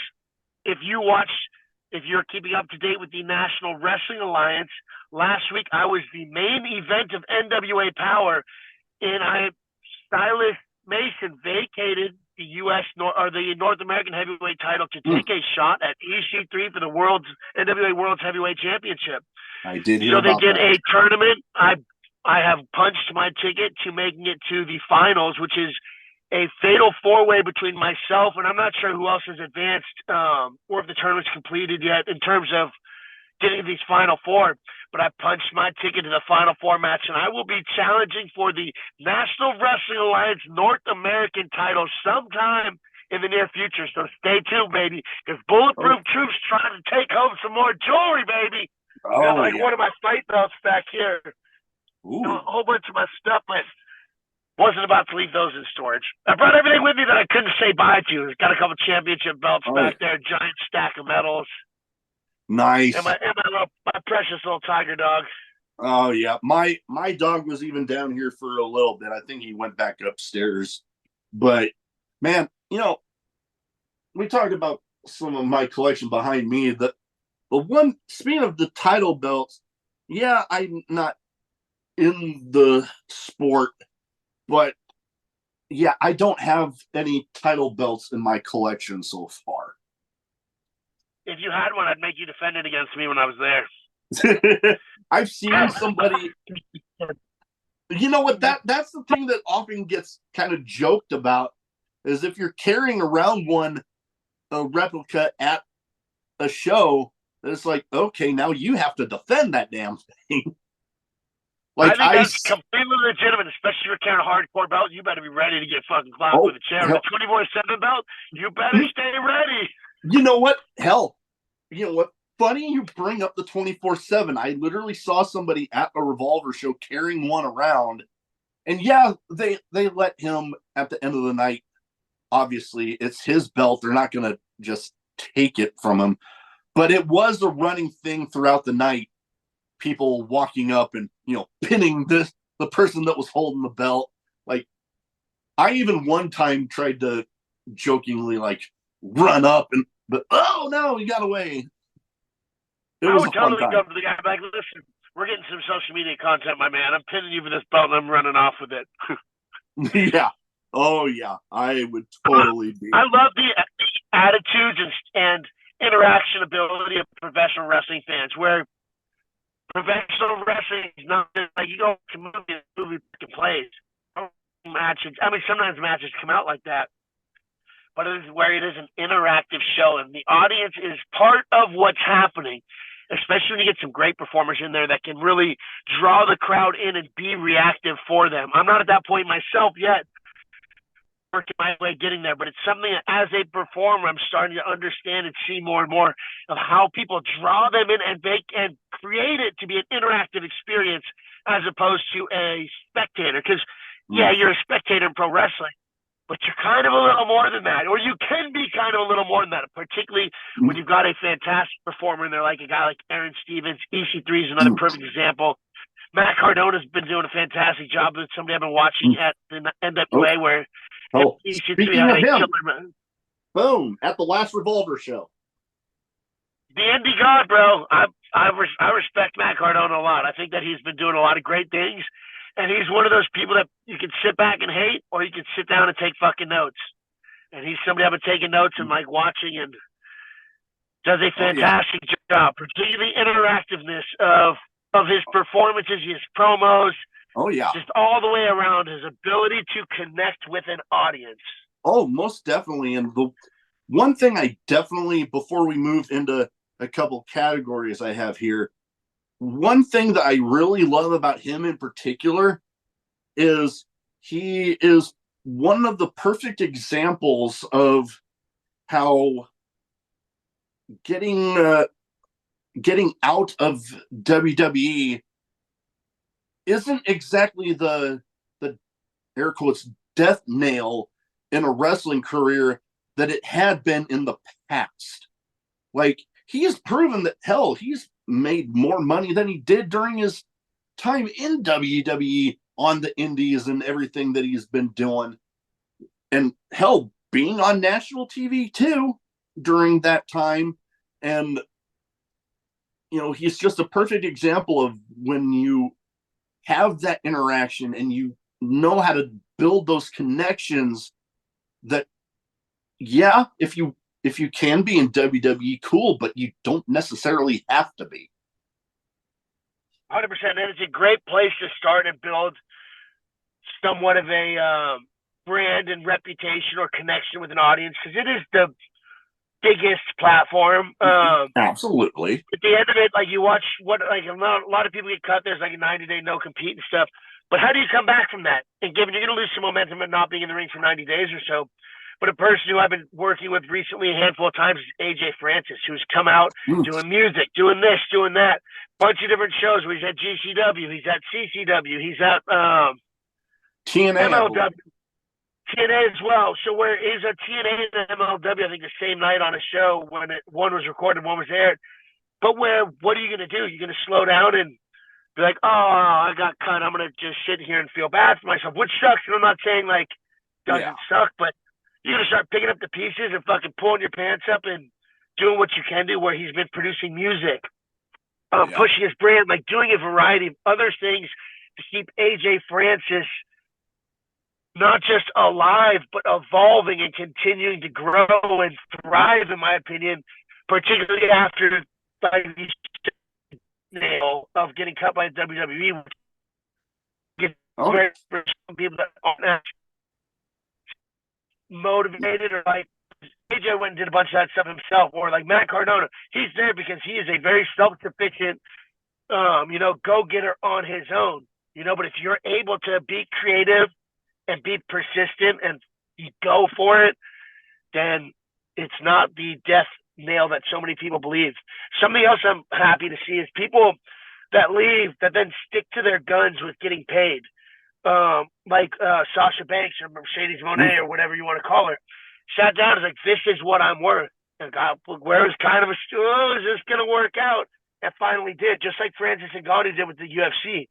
if you're keeping up to date with the National Wrestling Alliance, last week I was the main event of NWA Power, and Silas Mason vacated the the North American Heavyweight title to take a shot at EC3 for the NWA World's Heavyweight Championship. I did hear about that. So they did a tournament. I have punched my ticket to making it to the finals, which is a fatal 4-way between myself, and I'm not sure who else has advanced or if the tournament's completed yet in terms of getting these Final 4. But I punched my ticket to the Final 4 match, and I will be challenging for the National Wrestling Alliance North American title sometime in the near future. So stay tuned, baby, because Bulletproof Troop's trying to take home some more jewelry, baby. Got one of my fight belts back here. A whole bunch of my stuff, but wasn't about to leave those in storage. I brought everything with me that I couldn't say bye to. Got a couple championship belts back there, giant stack of medals. Nice. And my precious little tiger dog. Oh yeah, my dog was even down here for a little bit. I think he went back upstairs. But man, we talked about some of my collection behind me. But speaking of the title belts, yeah, I'm not in the sport, but yeah, I don't have any title belts in my collection so far. If you had one, I'd make you defend it against me when I was there. I've seen somebody. You know what? That's the thing that often gets kind of joked about is if you're carrying around a replica at a show, it's like, okay, now you have to defend that damn thing. Like I think that's completely legitimate, especially if you're carrying a hardcore belt. You better be ready to get fucking clocked with a chair. The 24/7 belt, you better stay ready. You know what? Hell, you know what? Funny you bring up the 24/7. I literally saw somebody at a Revolver show carrying one around, and yeah, they let him at the end of the night. Obviously, it's his belt. They're not going to just take it from him. But it was a running thing throughout the night. People walking up and, pinning the person that was holding the belt. Like, I even one time tried to jokingly, run up, but oh no, he got away. I would totally go to the guy like, listen, we're getting some social media content, my man. I'm pinning you for this belt and I'm running off with it. Yeah. Oh, yeah. I would totally be. I love the attitudes and interaction ability of professional wrestling fans, where professional wrestling is not like you go to movie plays. Matches. I mean, sometimes matches come out like that, but it is where it is an interactive show, and the audience is part of what's happening, especially when you get some great performers in there that can really draw the crowd in and be reactive for them. I'm not at that point myself yet, working my way getting there, but it's something that as a performer, I'm starting to understand and see more and more of how people draw them in and create it to be an interactive experience as opposed to a spectator. Because, yeah, you're a spectator in pro wrestling, but you're kind of a little more than that, or you can be kind of a little more than that, particularly when you've got a fantastic performer in there, like a guy like Aaron Stevens. EC3 is another perfect example. Matt Cardona's been doing a fantastic job with somebody I've been watching at the NWA, where speaking of him, boom, at the last Revolver show. The indie god, bro. I respect Matt Cardona a lot. I think that he's been doing a lot of great things. And he's one of those people that you can sit back and hate, or you can sit down and take fucking notes. And he's somebody I've been taking notes and watching, and does a fantastic job, particularly interactiveness of his performances, his promos. Oh yeah, just all the way around, his ability to connect with an audience. Oh, most definitely. And the one thing I definitely, before we move into a couple categories I have here, one thing that I really love about him in particular is he is one of the perfect examples of how getting out of WWE isn't exactly the air quotes death nail in a wrestling career that it had been in the past. Like, he has proven that, hell, he's made more money than he did during his time in WWE on the indies and everything that he's been doing. And hell, being on national TV too during that time. And, he's just a perfect example of when you have that interaction and you know how to build those connections that, yeah, if you can be in WWE, cool, but you don't necessarily have to be. 100%. And it's a great place to start and build somewhat of a brand and reputation or connection with an audience, because it is the biggest platform. Absolutely. At the end of it, you watch a lot of people get cut. There's a 90-day no compete and stuff. But how do you come back from that? And given you're going to lose some momentum and not being in the ring for 90 days or so. But a person who I've been working with recently a handful of times is AJ Francis, who's come out doing music, doing this, doing that, bunch of different shows where he's at GCW, he's at CCW, he's at TNA, MLW, TNA as well. So where is a TNA and MLW, I think the same night on a show when one was recorded, one was aired. But what are you going to do? You're going to slow down and be like, oh, I got cut. I'm going to just sit here and feel bad for myself, which sucks. And I'm not saying doesn't suck, but you're going to start picking up the pieces and fucking pulling your pants up and doing what you can do, where he's been producing music, Yeah. pushing his brand, like doing a variety of other things to keep AJ Francis not just alive, but evolving and continuing to grow and thrive, in my opinion, particularly after the nail of getting cut by the WWE. Very for some people that aren't motivated, or like AJ went and did a bunch of that stuff himself, or like Matt Cardona, he's there because he is a very self-sufficient, go-getter on his own. But if you're able to be creative and be persistent and you go for it, then it's not the death nail that so many people believe. Something else I'm happy to see is people that leave that then stick to their guns with getting paid. Like Sasha Banks or Mercedes Moné or whatever you want to call her, sat down and was like, this is what I'm worth. And got where it was kind of a, is this going to work out? And finally did, just like Francis Ngannou did with the UFC,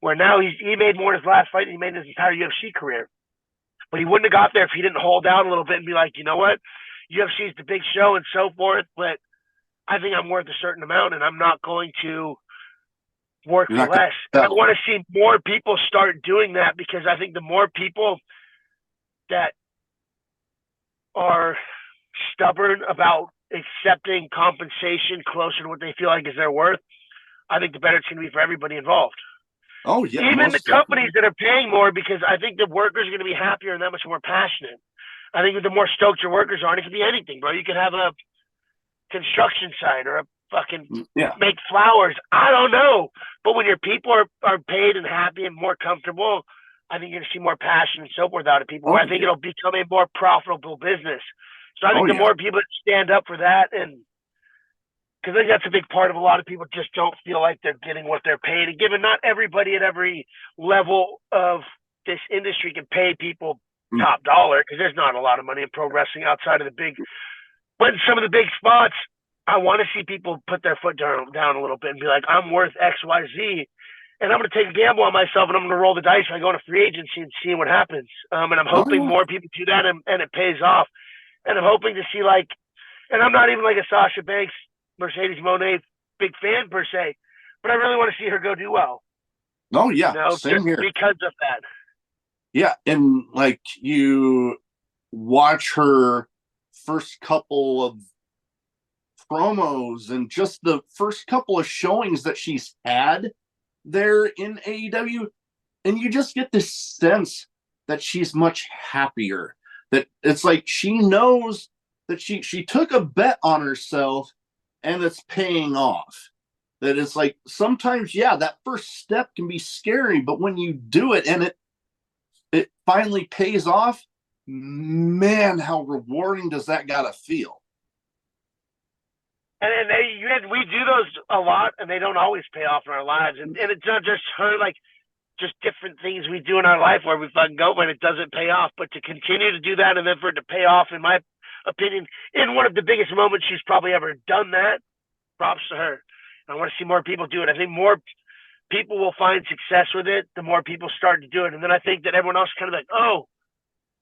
where now he made more in his last fight than he made in his entire UFC career. But he wouldn't have got there if he didn't hold out a little bit and be like, you know what? UFC is the big show and so forth, but I think I'm worth a certain amount and I'm not going to work for less. I want to see more people start doing that, because I think the more people that are stubborn about accepting compensation closer to what they feel like is their worth, I think the better it's going to be for everybody involved. Oh, yeah. Even the companies that are paying more, because I think the workers are going to be happier and that much more passionate. I think the more stoked your workers are, and it could be anything, bro. You could have a construction site or a fucking make flowers. I don't know. But when your people are paid and happy and more comfortable, I think you're going to see more passion and so forth out of people. I think it'll become a more profitable business. So I think the more people that stand up for that, and because I think that's a big part of a lot of people just don't feel like they're getting what they're paid. And given not everybody at every level of this industry can pay people top dollar, because there's not a lot of money in pro wrestling outside of the big, but in some of the big spots, I want to see people put their foot down a little bit and be like, I'm worth X, Y, Z. And I'm going to take a gamble on myself, and I'm going to roll the dice by going to free agency and seeing what happens. And I'm hoping more people do that, and it pays off. And I'm hoping to see, like, and I'm not even like a Sasha Banks, Mercedes Moné big fan per se, but I really want to see her go do well. Oh, yeah. Same just here. Because of that. Yeah. And like, you watch her first couple of promos and just the first couple of showings that she's had there in AEW, and you just get this sense that she's much happier, that it's like she knows that she took a bet on herself and it's paying off. That it's like sometimes, that first step can be scary, but when you do it and it finally pays off, man, how rewarding does that gotta feel? And we do those a lot, and they don't always pay off in our lives. And it's not just her, like, just different things we do in our life where we fucking go when it doesn't pay off. But to continue to do that and then for it to pay off, in my opinion, in one of the biggest moments she's probably ever done that, props to her. I want to see more people do it. I think more people will find success with it the more people start to do it. And then I think that everyone else kind of like, oh,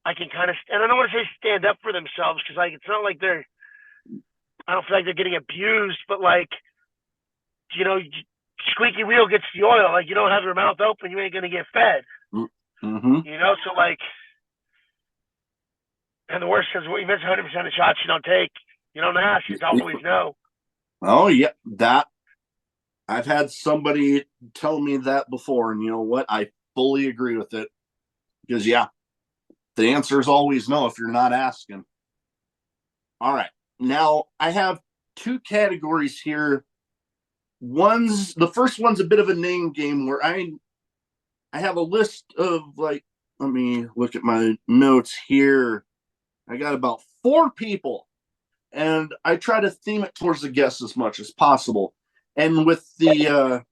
I can kind of, and I don't want to say stand up for themselves, because like it's not like I don't feel like they're getting abused, but like, squeaky wheel gets the oil. Like, you don't have your mouth open, you ain't gonna get fed. Mm-hmm. So like, and the worst is, you miss 100% of shots you don't take. You don't ask, you don't always know. Oh yeah, that I've had somebody tell me that before, and you know what? I fully agree with it, because the answer is always no if you're not asking. All right. Now, I have two categories here. The first one's a bit of a name game, where I have a list of, like, let me look at my notes here. I got about 4 people, and I try to theme it towards the guests as much as possible. And with the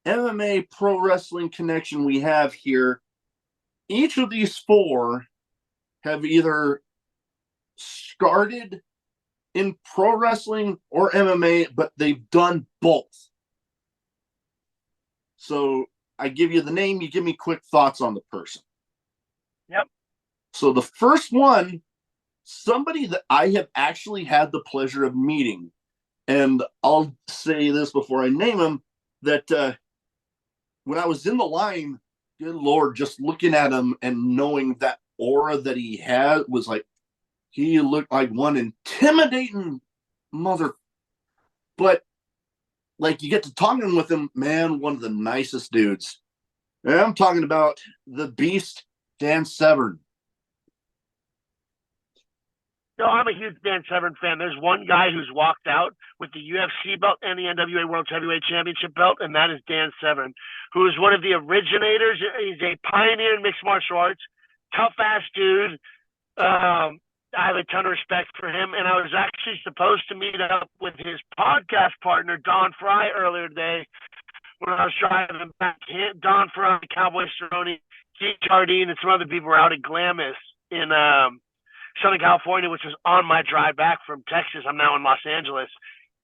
MMA Pro Wrestling connection we have here, each of these 4 have either started in pro wrestling or MMA, but they've done both. So I give you the name, you give me quick thoughts on the person. Yep. So the first one somebody that I have actually had the pleasure of meeting. And I'll say this before I name him, that when I was in the line, good Lord, just looking at him and knowing that aura that he had was like, he looked like one intimidating mother. But like, you get to talking with him, man, one of the nicest dudes. And I'm talking about the beast, Dan Severn. No, I'm a huge Dan Severn fan. There's one guy who's walked out with the UFC belt and the NWA World Heavyweight Championship belt, and that is Dan Severn, who is one of the originators. He's a pioneer in mixed martial arts, tough-ass dude. I have a ton of respect for him, and I was actually supposed to meet up with his podcast partner, Don Fry, earlier today when I was driving back. Don Fry, Cowboy Cerrone, Keith Jardine, and some other people were out in Glamis in Southern California, which was on my drive back from Texas. I'm now in Los Angeles.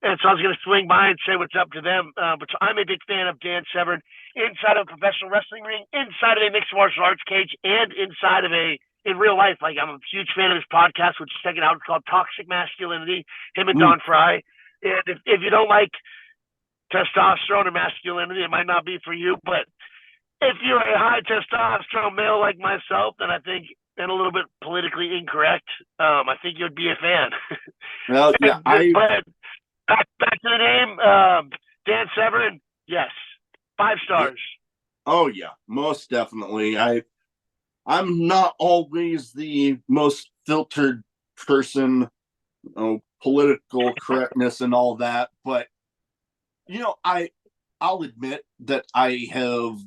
And so I was going to swing by and say what's up to them. But so I'm a big fan of Dan Severn inside of a professional wrestling ring, inside of a mixed martial arts cage, and inside of in real life. Like, I'm a huge fan of his podcast, which is checking out. It's called Toxic Masculinity, him and Don Fry. And if you don't like testosterone or masculinity, it might not be for you. But if you're a high testosterone male like myself, then I think, and a little bit politically incorrect, I think you'd be a fan. Well, yeah, but back to the name, Dan Severn, yes, 5 stars. Oh yeah, most definitely. I'm not always the most filtered person, political correctness and all that, but I'll admit that I have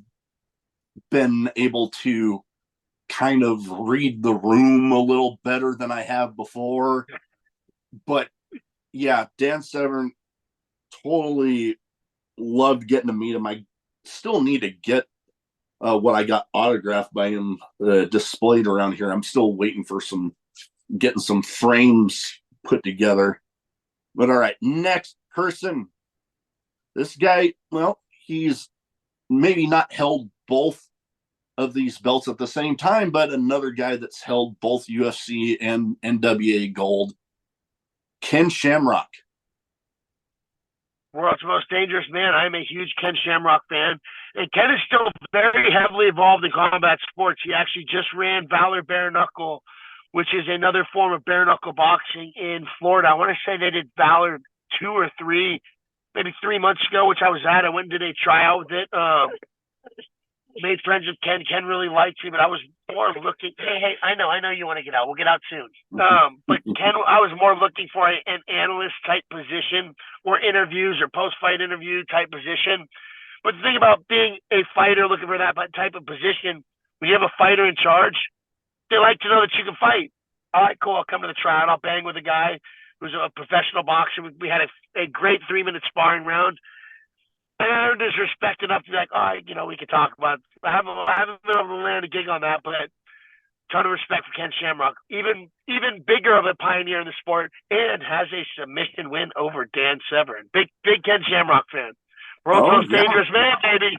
been able to kind of read the room a little better than I have before. But yeah, Dan Severn, totally loved getting to meet him. I still need to get what I got autographed by him displayed around here. I'm still waiting for getting some frames put together. But all right, next person. This guy, well, he's maybe not held both of these belts at the same time, but another guy that's held both UFC and NWA gold, Ken Shamrock. World's most dangerous man. I'm a huge Ken Shamrock fan. And Ken is still very heavily involved in combat sports. He actually just ran Valor Bare Knuckle, which is another form of bare knuckle boxing in Florida. I want to say they did Valor 2 or 3, maybe 3 months ago, which I was at. I went and did a tryout with it. Made friends with Ken. Ken really liked me, but I was more looking. Hey, I know you want to get out. We'll get out soon. But Ken, I was more looking for an analyst type position, or interviews, or post-fight interview type position. But the thing about being a fighter, looking for that type of position, when you have a fighter in charge, they like to know that you can fight. All right, cool. I'll come to the tryout. I'll bang with a guy who's a professional boxer. We had a great 3-minute sparring round. And I earned his respect enough to be like, all right, we could talk about it. I haven't been able to land a gig on that, but ton of respect for Ken Shamrock. Even bigger of a pioneer in the sport, and has a submission win over Dan Severn. Big Ken Shamrock fan. World's most dangerous man, baby.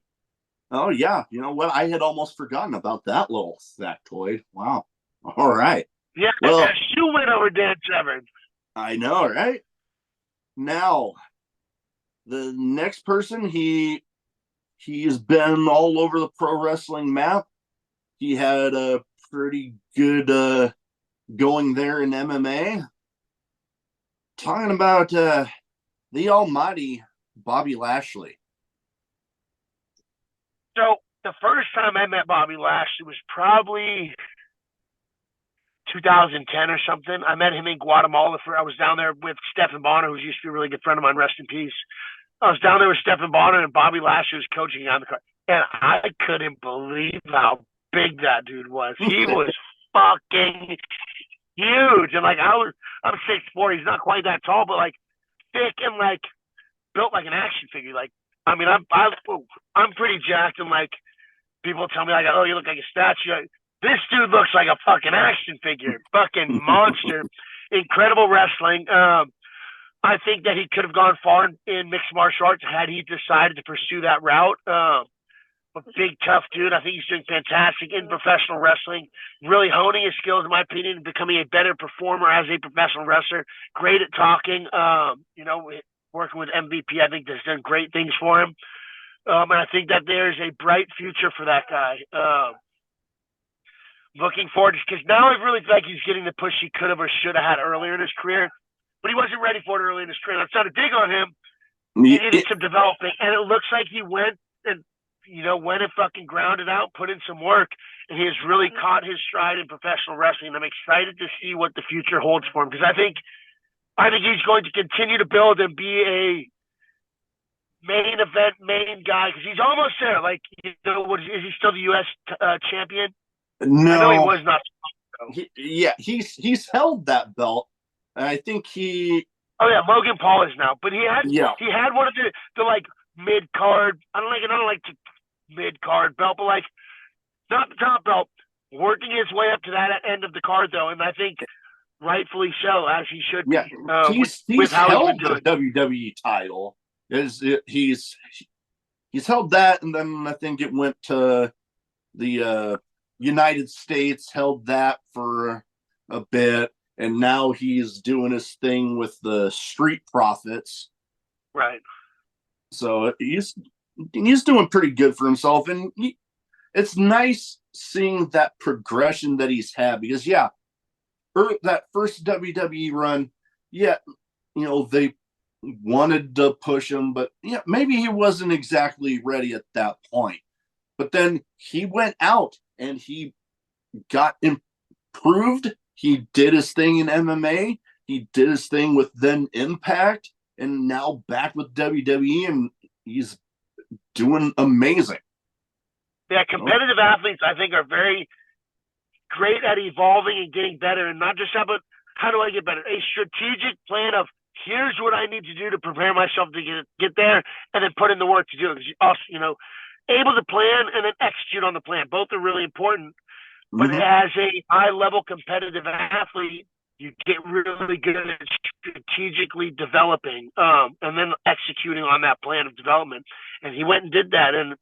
Oh, yeah. You know what? I had almost forgotten about that little factoid. Wow. All right. Yeah, well, you win over Dan Severn. I know, right? Now, the next person, he's been all over the pro wrestling map. He had a pretty good going there in MMA. Talking about the almighty Bobby Lashley. So the first time I met Bobby Lashley was probably 2010 or something. I met him in Guatemala. I was down there with Stephen Bonner, who's used to be a really good friend of mine, rest in peace. I was down there with Stephen Bonner, and Bobby Lashley was coaching on the card. And I couldn't believe how big that dude was. He was fucking huge. And I'm 6'4". He's not quite that tall, but thick and built like an action figure. I'm pretty jacked, and people tell me oh, you look like a statue. This dude looks like a fucking action figure, fucking monster. Incredible wrestling. I think that he could have gone far in mixed martial arts had he decided to pursue that route. a big, tough dude. I think he's doing fantastic in professional wrestling, really honing his skills, in my opinion, becoming a better performer as a professional wrestler. Great at talking. Working with MVP, I think has done great things for him. And I think that there's a bright future for that guy. Looking forward, because now I really feel like he's getting the push he could have or should have had earlier in his career, but he wasn't ready for it early in his career. That's not a dig on him. He needed some developing, and it looks like he went and fucking grounded out, put in some work, and he has really caught his stride in professional wrestling. I'm excited to see what the future holds for him, because I think he's going to continue to build and be a main guy, because he's almost there. Like, is he still the U.S. Champion? No, I know he was not. He's held that belt, and I think he. Oh yeah, Logan Paul is now, but he had one of the like mid card. I don't like the mid card belt, but like not the top belt. Working his way up to that end of the card though, and I think rightfully so, as he should be. Yeah, he's held the WWE title. He's held that, and then I think it went to the United States, held that for a bit, and now he's doing his thing with the Street Profits. Right. So he's doing pretty good for himself, and it's nice seeing that progression that he's had, because that first WWE run, they wanted to push him, but maybe he wasn't exactly ready at that point. But then he went out and he got improved. He did his thing in MMA. He did his thing with then Impact, and now back with WWE, and he's doing amazing. Yeah, competitive athletes, I think, are very great at evolving and getting better, and not just about how do I get better. A strategic plan of here's what I need to do to prepare myself to get there, and then put in the work to do it. Because able to plan and then execute on the plan. Both are really important. But as a high-level competitive athlete, you get really good at strategically developing and then executing on that plan of development. And he went and did that. And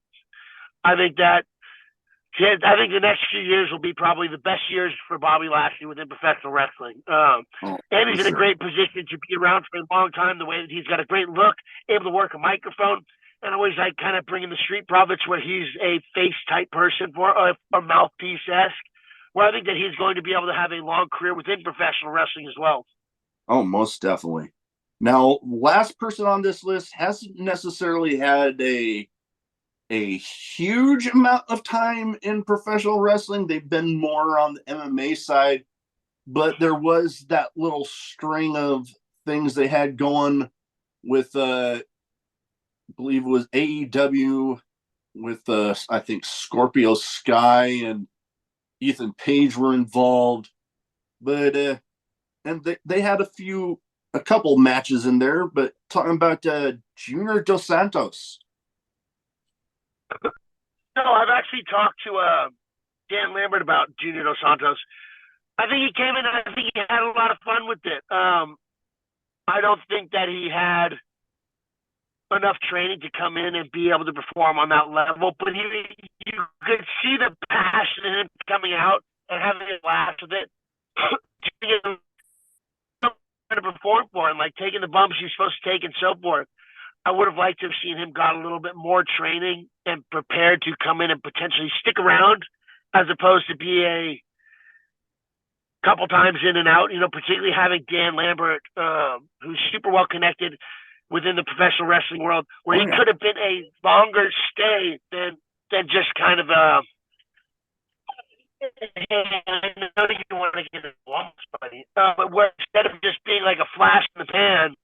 I think the next few years will be probably the best years for Bobby Lashley within professional wrestling. And he's in a great position to be around for a long time, the way that he's got a great look, able to work a microphone, and always like kind of bringing the Street Profits where he's a face-type person for a mouthpiece-esque, where I think that he's going to be able to have a long career within professional wrestling as well. Oh, most definitely. Now, last person on this list hasn't necessarily had a huge amount of time in professional wrestling. They've been more on the MMA side, but there was that little string of things they had going with, I believe it was AEW with, I think Scorpio Sky and Ethan Page were involved, but, and they had a couple matches in there, but talking about Junior Dos Santos. No, I've actually talked to Dan Lambert about Junior Dos Santos. I think he came in, I think he had a lot of fun with it. I don't think that he had enough training to come in and be able to perform on that level, but you could see the passion in him coming out and having a laugh with it. To perform for him, like taking the bumps he's supposed to take and so forth. I would have liked to have seen him got a little bit more training and prepared to come in and potentially stick around, as opposed to be a couple times in and out, particularly having Dan Lambert, who's super well connected within the professional wrestling world, where he could have been a longer stay than just kind of I know you don't want to get it lumps, buddy, but where instead of just being like a flash in the pan,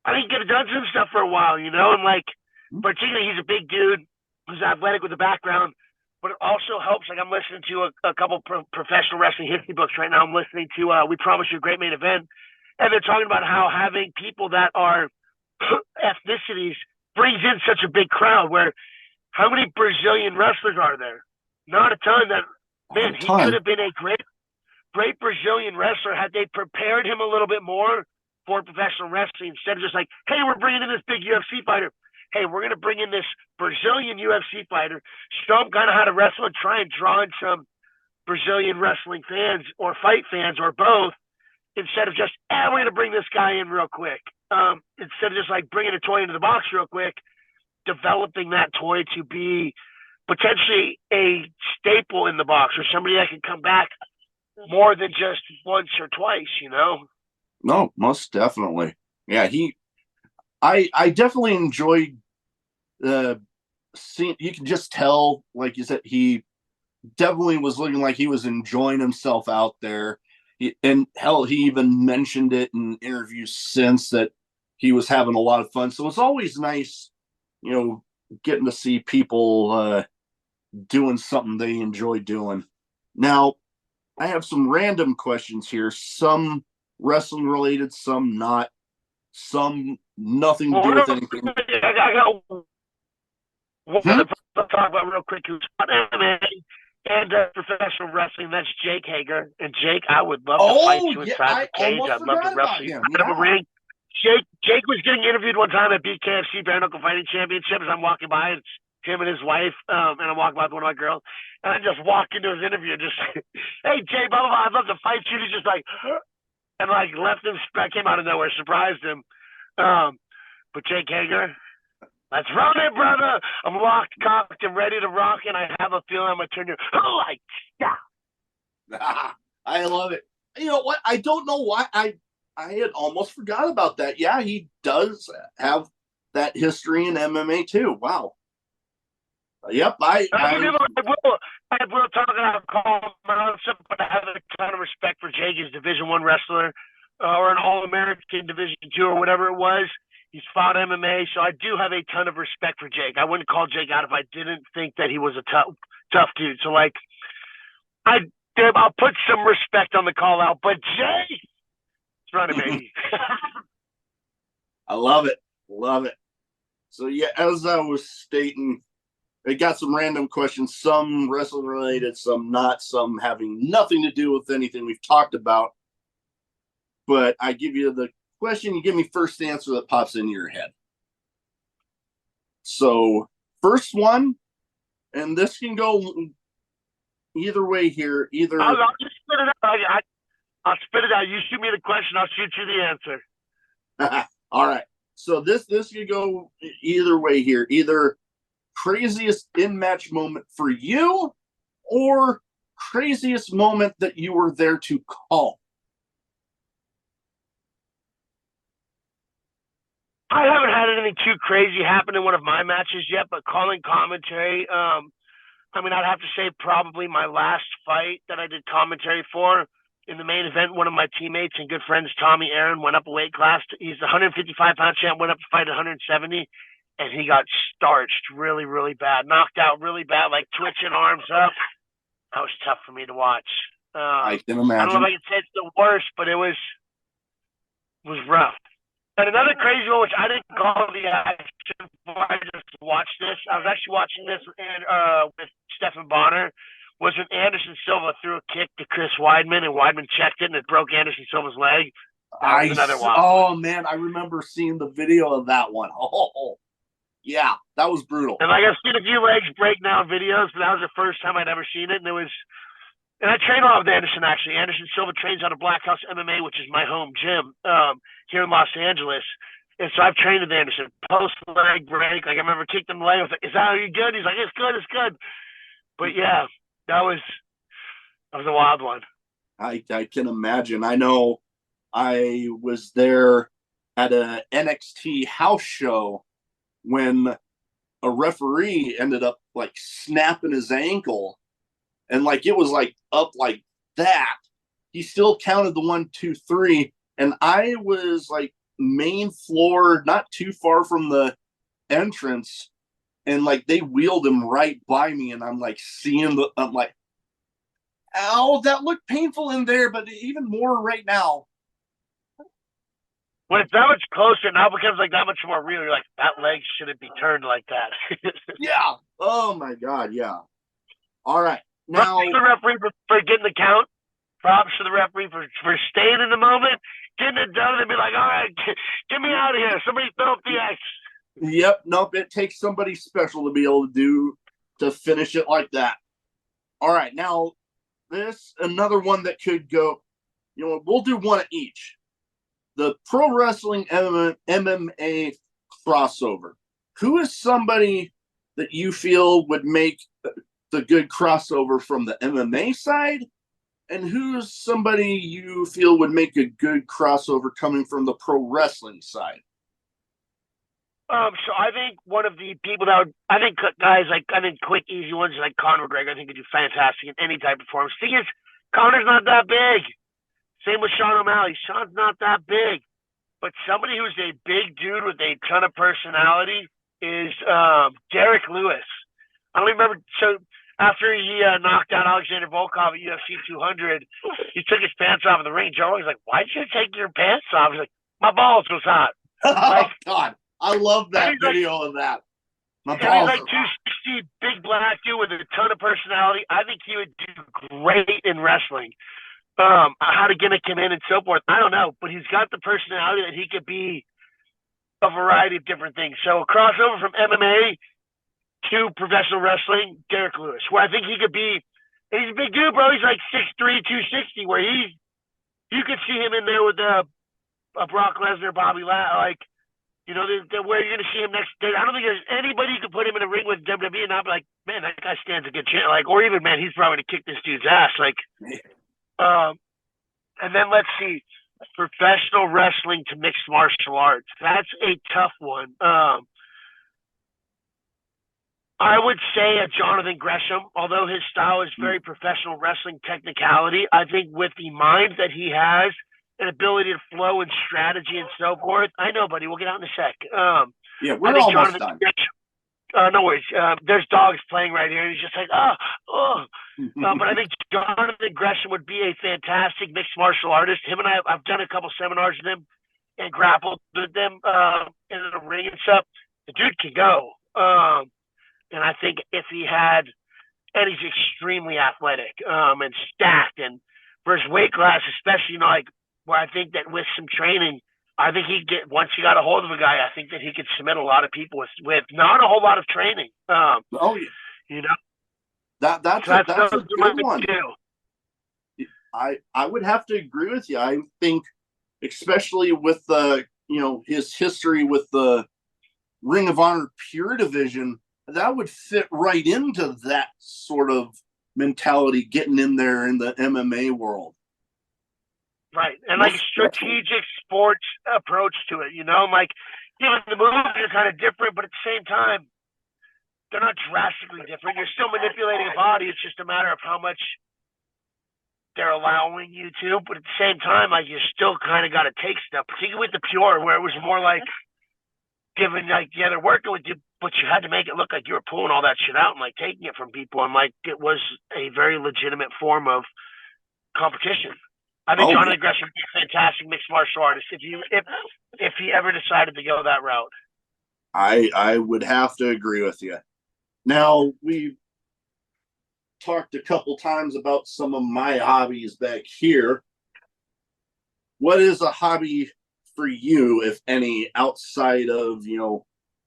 I think he could have done some stuff for a while, and like, particularly he's a big dude who's athletic with a background, but it also helps. Like, I'm listening to a couple professional wrestling history books right now. I'm listening to We Promise You a Great Main Event, and they're talking about how having people that are ethnicities brings in such a big crowd, where how many Brazilian wrestlers are there? Not a ton. Man, he could have been a great Brazilian wrestler had they prepared him a little bit more for professional wrestling, instead of just like, hey, we're bringing in this big UFC fighter. hey, we're going to bring in this Brazilian UFC fighter, show him kind of how to wrestle and try and draw in some Brazilian wrestling fans or fight fans or both, instead of just, we're going to bring this guy in real quick. Instead of just like bringing a toy into the box real quick, developing that toy to be potentially a staple in the box or somebody that can come back more than just once or twice, you know? No, most definitely. Yeah, I definitely enjoyed seeing, you can just tell, like you said, he definitely was looking like he was enjoying himself out there. And hell, he even mentioned it in interviews since that he was having a lot of fun. So it's always nice, you know, getting to see people doing something they enjoy doing. Now, I have some random questions here, some wrestling related, some not, some nothing to do with anything. I got one to talk about real quick. Who's on MMA and professional wrestling? That's Jake Hager. And Jake, I would love to fight you inside the cage. I'd love to wrestle you out of a ring. Jake was getting interviewed one time at BKFC Bare Knuckle Fighting Championship as I'm walking by. It's him and his wife, and I'm walking by with one of my girls. And I just walked into his interview and just, hey, Jay, blah, blah, blah, I'd love to fight you. He's just like, and like left him, I came out of nowhere, surprised him. But Jake Hager, let's run it, brother. I'm locked, cocked, and ready to rock, and I have a feeling I'm going to turn your lights down. I love it. You know what? I don't know why. I had almost forgot about that. Yeah, he does have that history in MMA too. Wow. Yep, I will talk about call but I have a ton of respect for Jake. He's Division I wrestler or an All-American Division II or whatever it was. He's fought MMA, so I do have a ton of respect for Jake. I wouldn't call Jake out if I didn't think that he was a tough dude. So, like, I'll put some respect on the call out. But Jake, it's running, baby. I love it. Love it. So, yeah, as I was stating, I got some random questions, some wrestling related, some not, some having nothing to do with anything we've talked about. But I give you the question, you give me first answer that pops into your head. So, first one, and this can go either way here. Either I'll just spit it out. I'll spit it out. You shoot me the question, I'll shoot you the answer. All right. So this could go either way here. Either craziest in-match moment for you or craziest moment that you were there to call. I haven't had anything too crazy happen in one of my matches yet, but calling commentary, I mean, I'd have to say probably my last fight that I did commentary for in the main event, one of my teammates and good friends, Tommy Aaron, went up a weight class. He's the 155-pound champ, went up to fight 170, and he got starched really, really bad, knocked out really bad, like twitching arms up. That was tough for me to watch. I can imagine. I don't know if I can say it's the worst, but it was rough. And another crazy one, which I didn't call the action for, I just watched this. I was actually watching this with Stephan Bonner, was when Anderson Silva threw a kick to Chris Weidman, and Weidman checked it, and it broke Anderson Silva's leg. That was another wild one. Man, I remember seeing the video of that one. Oh, yeah, that was brutal. And like I've seen a few legs break now in videos, but that was the first time I'd ever seen it, and it was. And I train a lot with Anderson, actually. Anderson Silva trains out of Black House MMA, which is my home gym here in Los Angeles. And so I've trained with Anderson. Post-leg break, like I remember kicked him in the leg. I was like, is that how you good? He's like, it's good, it's good. But yeah, that was a wild one. I can imagine. I know I was there at a NXT house show when a referee ended up like snapping his ankle. And like it was like up like that. He still counted the 1, 2, 3. And I was like main floor, not too far from the entrance. And like they wheeled him right by me. And I'm like I'm like, ow, that looked painful in there, but even more right now. When it's that much closer, now it becomes like that much more real. You're like, that leg shouldn't be turned like that. Yeah. Oh my God. Yeah. All right. Now, props to the referee for getting the count. Props to the referee for staying in the moment, getting it done, and be like, all right, get me out of here. Somebody throw up the X. Yep. Nope. It takes somebody special to be able to finish it like that. All right. Now, another one that could go, we'll do one each. The pro wrestling MMA crossover. Who is somebody that you feel would make the good crossover from the MMA side? And who's somebody you feel would make a good crossover coming from the pro wrestling side? So I think one of the people that I think guys like, I think quick, easy ones like Conor McGregor, I think could do fantastic in any type of form. The thing is, Conor's not that big. Same with Sean O'Malley. Sean's not that big. But somebody who's a big dude with a ton of personality is Derek Lewis. I don't remember. So after he knocked out Alexander Volkov at UFC 200, he took his pants off in the ring. Joe was like, "Why'd you take your pants off?" He's like, "My balls was hot." Oh, God. I love that video of that. And he's like 260, big black dude with a ton of personality. I think he would do great in wrestling. How to gimmick him in and so forth, I don't know. But he's got the personality that he could be a variety of different things. So a crossover from MMA to professional wrestling, Derek Lewis, where I think he could be. He's a big dude, bro. He's like 6'3", 260, where you could see him in there with a Brock Lesnar, Bobby Lashley, where you're going to see him next day. I don't think there's anybody you could put him in a ring with WWE and not be like, man, that guy stands a good chance. Or even, man, he's probably going to kick this dude's ass. And then let's see, professional wrestling to mixed martial arts. That's a tough one. I would say a Jonathan Gresham, although his style is very professional wrestling technicality. I think with the mind that he has, an ability to flow and strategy and so forth. I know, buddy. We'll get out in a sec. Yeah, we're almost done. No worries. There's dogs playing right here. He's just like, but I think Jonathan Gresham would be a fantastic mixed martial artist. Him and I've done a couple seminars with him and grappled with them in the ring and stuff. The dude can go. And I think if he had, and he's extremely athletic and stacked, and for his weight class, especially, where I think that with some training, I think once he got a hold of a guy, I think that he could submit a lot of people with not a whole lot of training. That's a good one. I would have to agree with you. I think, especially with his history with the Ring of Honor Pure division, that would fit right into that sort of mentality, getting in there in the MMA world. Right. And strategic sports approach to it, the moves are kind of different, but at the same time, they're not drastically different. You're still manipulating a body. It's just a matter of how much they're allowing you to. But at the same time, you still kind of got to take stuff, particularly with the Pure, where it was more like giving, they're working with you, but you had to make it look like you were pulling all that shit out and taking it from people. And it was a very legitimate form of competition. I think Jonathan Gresham would be a fantastic mixed martial artist if he ever decided to go that route. I would have to agree with you. Now, we've talked a couple times about some of my hobbies back here. What is a hobby for you, if any, outside of,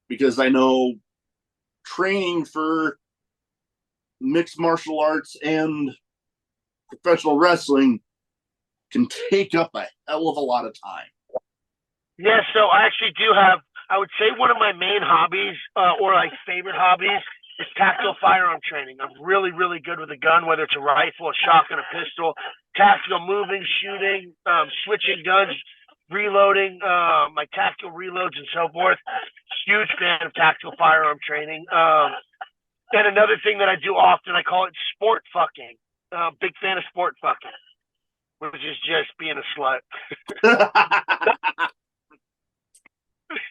because I know training for mixed martial arts and professional wrestling can take up a hell of a lot of time. Yeah, so I actually do have, I would say one of my main hobbies or favorite hobbies is tactical firearm training. I'm really, really good with a gun, whether it's a rifle, a shotgun, a pistol, tactical moving, shooting, switching guns, reloading, tactical reloads and so forth. Huge fan of tactical firearm training. And another thing that I do often, I call it sport fucking. Big fan of sport fucking, which is just being a slut.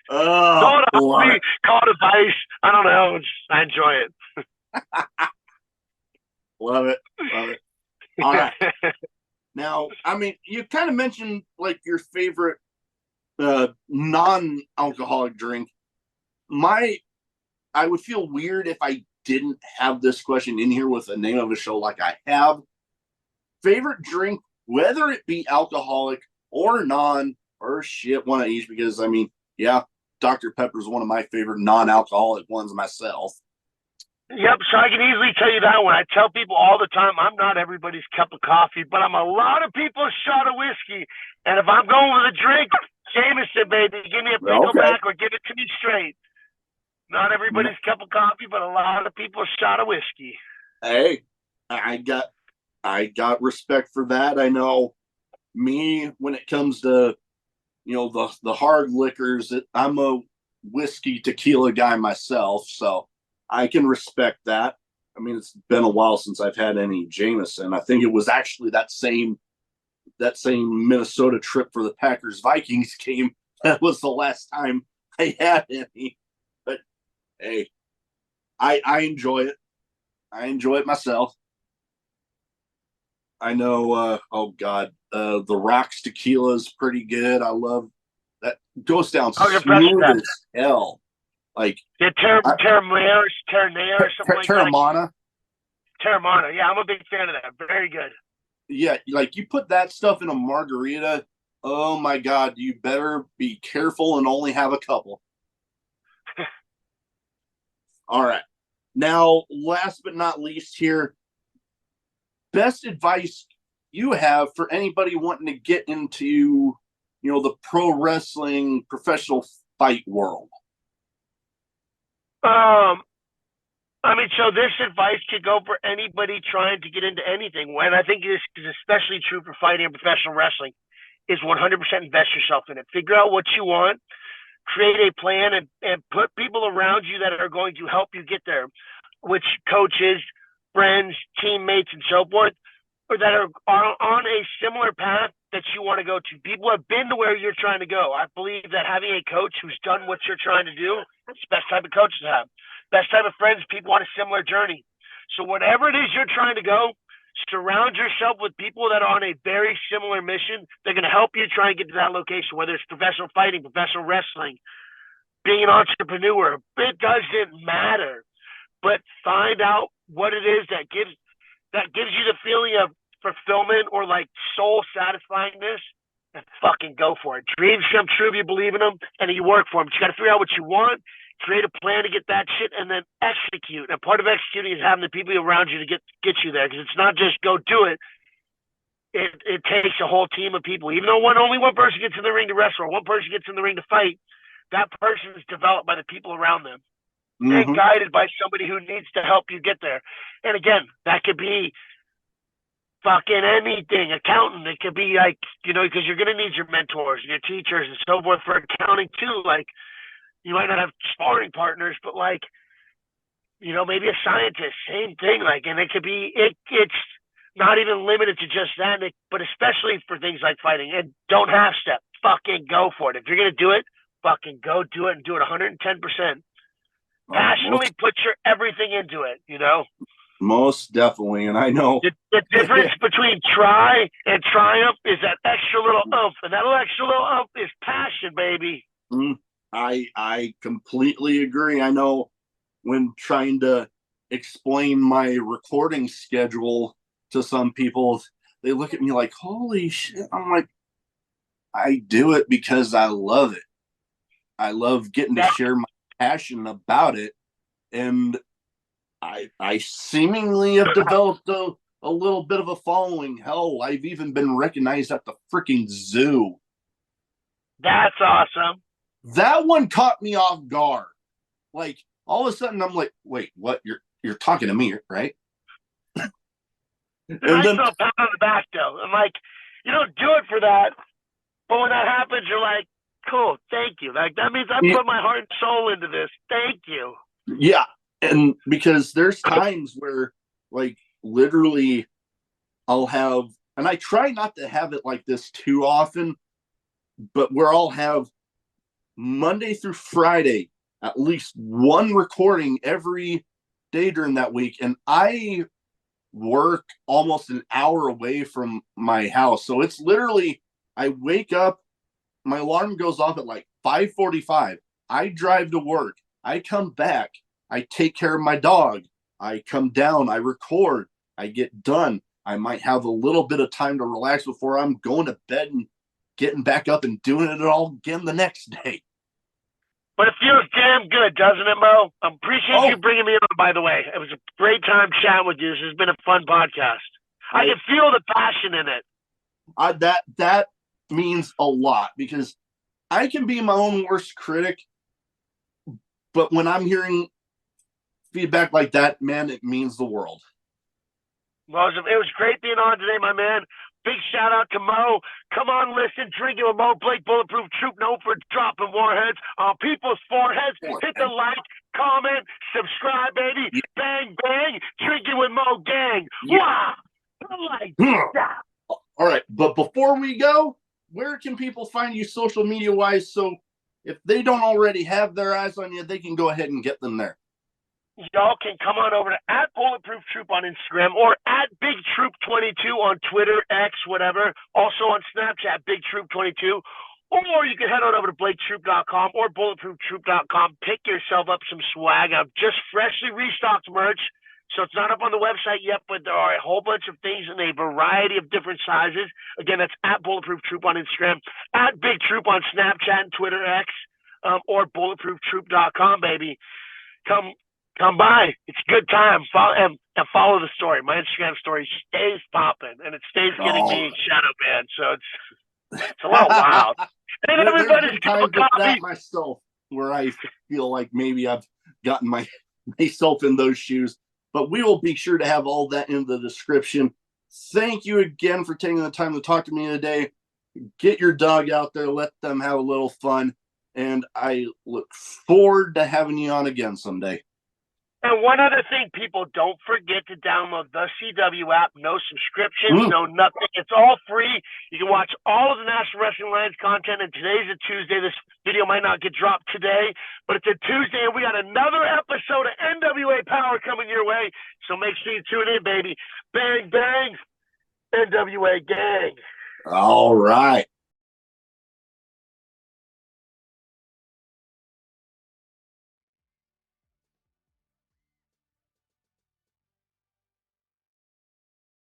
Call it a vice. I don't know. I enjoy it. Love it. All right. Now, you kind of mentioned your favorite non-alcoholic drink. I would feel weird if I didn't have this question in here with the name of a show like I have. Favorite drink, whether it be alcoholic or non, or shit, one of each, because Dr. Pepper is one of my favorite non-alcoholic ones myself. Yep, so I can easily tell you that one. I tell people all the time, I'm not everybody's cup of coffee, but I'm a lot of people's shot of whiskey. And if I'm going with a drink, Jameson, baby, give me a pickleback or give it to me straight. Not everybody's cup of coffee, but a lot of people's shot of whiskey. Hey, I got respect for that. I know me when it comes to, you know, the hard liquors, I'm a whiskey tequila guy myself, so I can respect that. I mean, it's been a while since I've had any Jameson. I think it was actually that same Minnesota trip for the Packers Vikings game. That was the last time I had any. But hey, I enjoy it. I enjoy it myself. I know. The Rock's tequila is pretty good. I love that. Goes down smooth as hell. Like Terramana or something like that. Terramana. Yeah, I'm a big fan of that. Very good. Yeah, like you put that stuff in a margarita. Oh my God, you better be careful and only have a couple. All right. Now, last but not least here, best advice you have for anybody wanting to get into, you know, the pro wrestling professional fight world. I mean, so this advice could go for anybody trying to get into anything. And I think this is especially true for fighting and professional wrestling, is 100% invest yourself in it. Figure out what you want, create a plan, and put people around you that are going to help you get there, which coaches, friends, teammates, and so forth, or that are on a similar path that you want to go to. People have been to where you're trying to go. I believe that having a coach who's done what you're trying to do, that's the best type of coach to have. Best type of friends, people on a similar journey. So whatever it is you're trying to go, surround yourself with people that are on a very similar mission. They're going to help you try and get to that location, whether it's professional fighting, professional wrestling, being an entrepreneur. It doesn't matter. But find out what it is that gives you the feeling of fulfillment or like soul satisfyingness, and fucking go for it. Dreams come true if you believe in them and you work for them. But you got to figure out what you want, create a plan to get that shit, and then execute. And part of executing is having the people around you to get you there, because it's not just go do it. It takes a whole team of people. Even though only one person gets in the ring to wrestle, or one person gets in the ring to fight, that person is developed by the people around them. And guided by somebody who needs to help you get there. And again, that could be fucking anything, accountant. It could be like, you know, because you're going to need your mentors and your teachers and so forth for accounting too. Like, you might not have sparring partners, but like, you know, maybe a scientist, same thing. Like, and it could be, it's not even limited to just that, but especially for things like fighting. And don't half step, fucking go for it. If you're going to do it, fucking go do it and do it 110%. Passionately put your everything into it, you know? Most definitely. And I know the difference between try and triumph is that extra little oomph, and that extra little oomph is passion, baby. I completely agree. I know when trying to explain my recording schedule to some people, they look at me like, holy shit. I'm like, I do it because I love it. I love getting to share my passion about it, and I seemingly have developed a little bit of a following. Hell, I've even been recognized at the freaking zoo. That's awesome. That one caught me off guard. Like, all of a sudden I'm like, wait, what? You're talking to me, right? And then a pat on the back though. I'm like, you don't do it for that, but when that happens, you're like, cool, thank you. Like, that means I put my heart and soul into this. Thank you. Yeah. And because there's times where, like, literally I'll have, and I try not to have it like this too often, but where I'll have Monday through Friday, at least one recording every day during that week. And I work almost an hour away from my house. So it's literally, I wake up, my alarm goes off at like 5:45. I drive to work. I come back. I take care of my dog. I come down. I record. I get done. I might have a little bit of time to relax before I'm going to bed and getting back up and doing it all again the next day. But it feels damn good, doesn't it, Mo? I appreciate you bringing me on, by the way. It was a great time chatting with you. This has been a fun podcast. I can feel the passion in it. That means a lot, because I can be my own worst critic, but when I'm hearing feedback like that, man, it means the world. Well, it was great being on today, my man. Big shout out to Mo. Come on, listen, Drinking with Mo, Blake, Bulletproof Troop, known for dropping warheads on people's foreheads. Hit the like, comment, subscribe, baby. Yeah. Bang, bang. Drinking with Mo gang. Yeah. Wow. All right, but before we go, where can people find you social media wise? So if they don't already have their eyes on you, they can go ahead and get them there. Y'all can come on over to @Bulletproof Troop on Instagram or @BigTroop22 on Twitter, X, whatever. Also on Snapchat, BigTroop22. Or you can head on over to BlakeTroop.com or BulletproofTroop.com. Pick yourself up some swag. I've just freshly restocked merch, so it's not up on the website yet, but there are a whole bunch of things in a variety of different sizes. Again, that's @Bulletproof Troop on Instagram, @BigTroop on Snapchat and Twitter, X, or BulletproofTroop.com, baby. Come by. It's a good time. Follow the story. My Instagram story stays popping, and it stays getting me shadow banned. So it's a little wild. And everybody's times with that myself, where I feel like maybe I've gotten myself in those shoes. But we will be sure to have all that in the description. Thank you again for taking the time to talk to me today. Get your dog out there. Let them have a little fun. And I look forward to having you on again someday. And one other thing, people, don't forget to download the CW app. No subscriptions, no nothing. It's all free. You can watch all of the National Wrestling Alliance content. And today's a Tuesday. This video might not get dropped today, but it's a Tuesday, and we got another episode of NWA Power coming your way. So make sure you tune in, baby. Bang, bang, NWA gang. All right.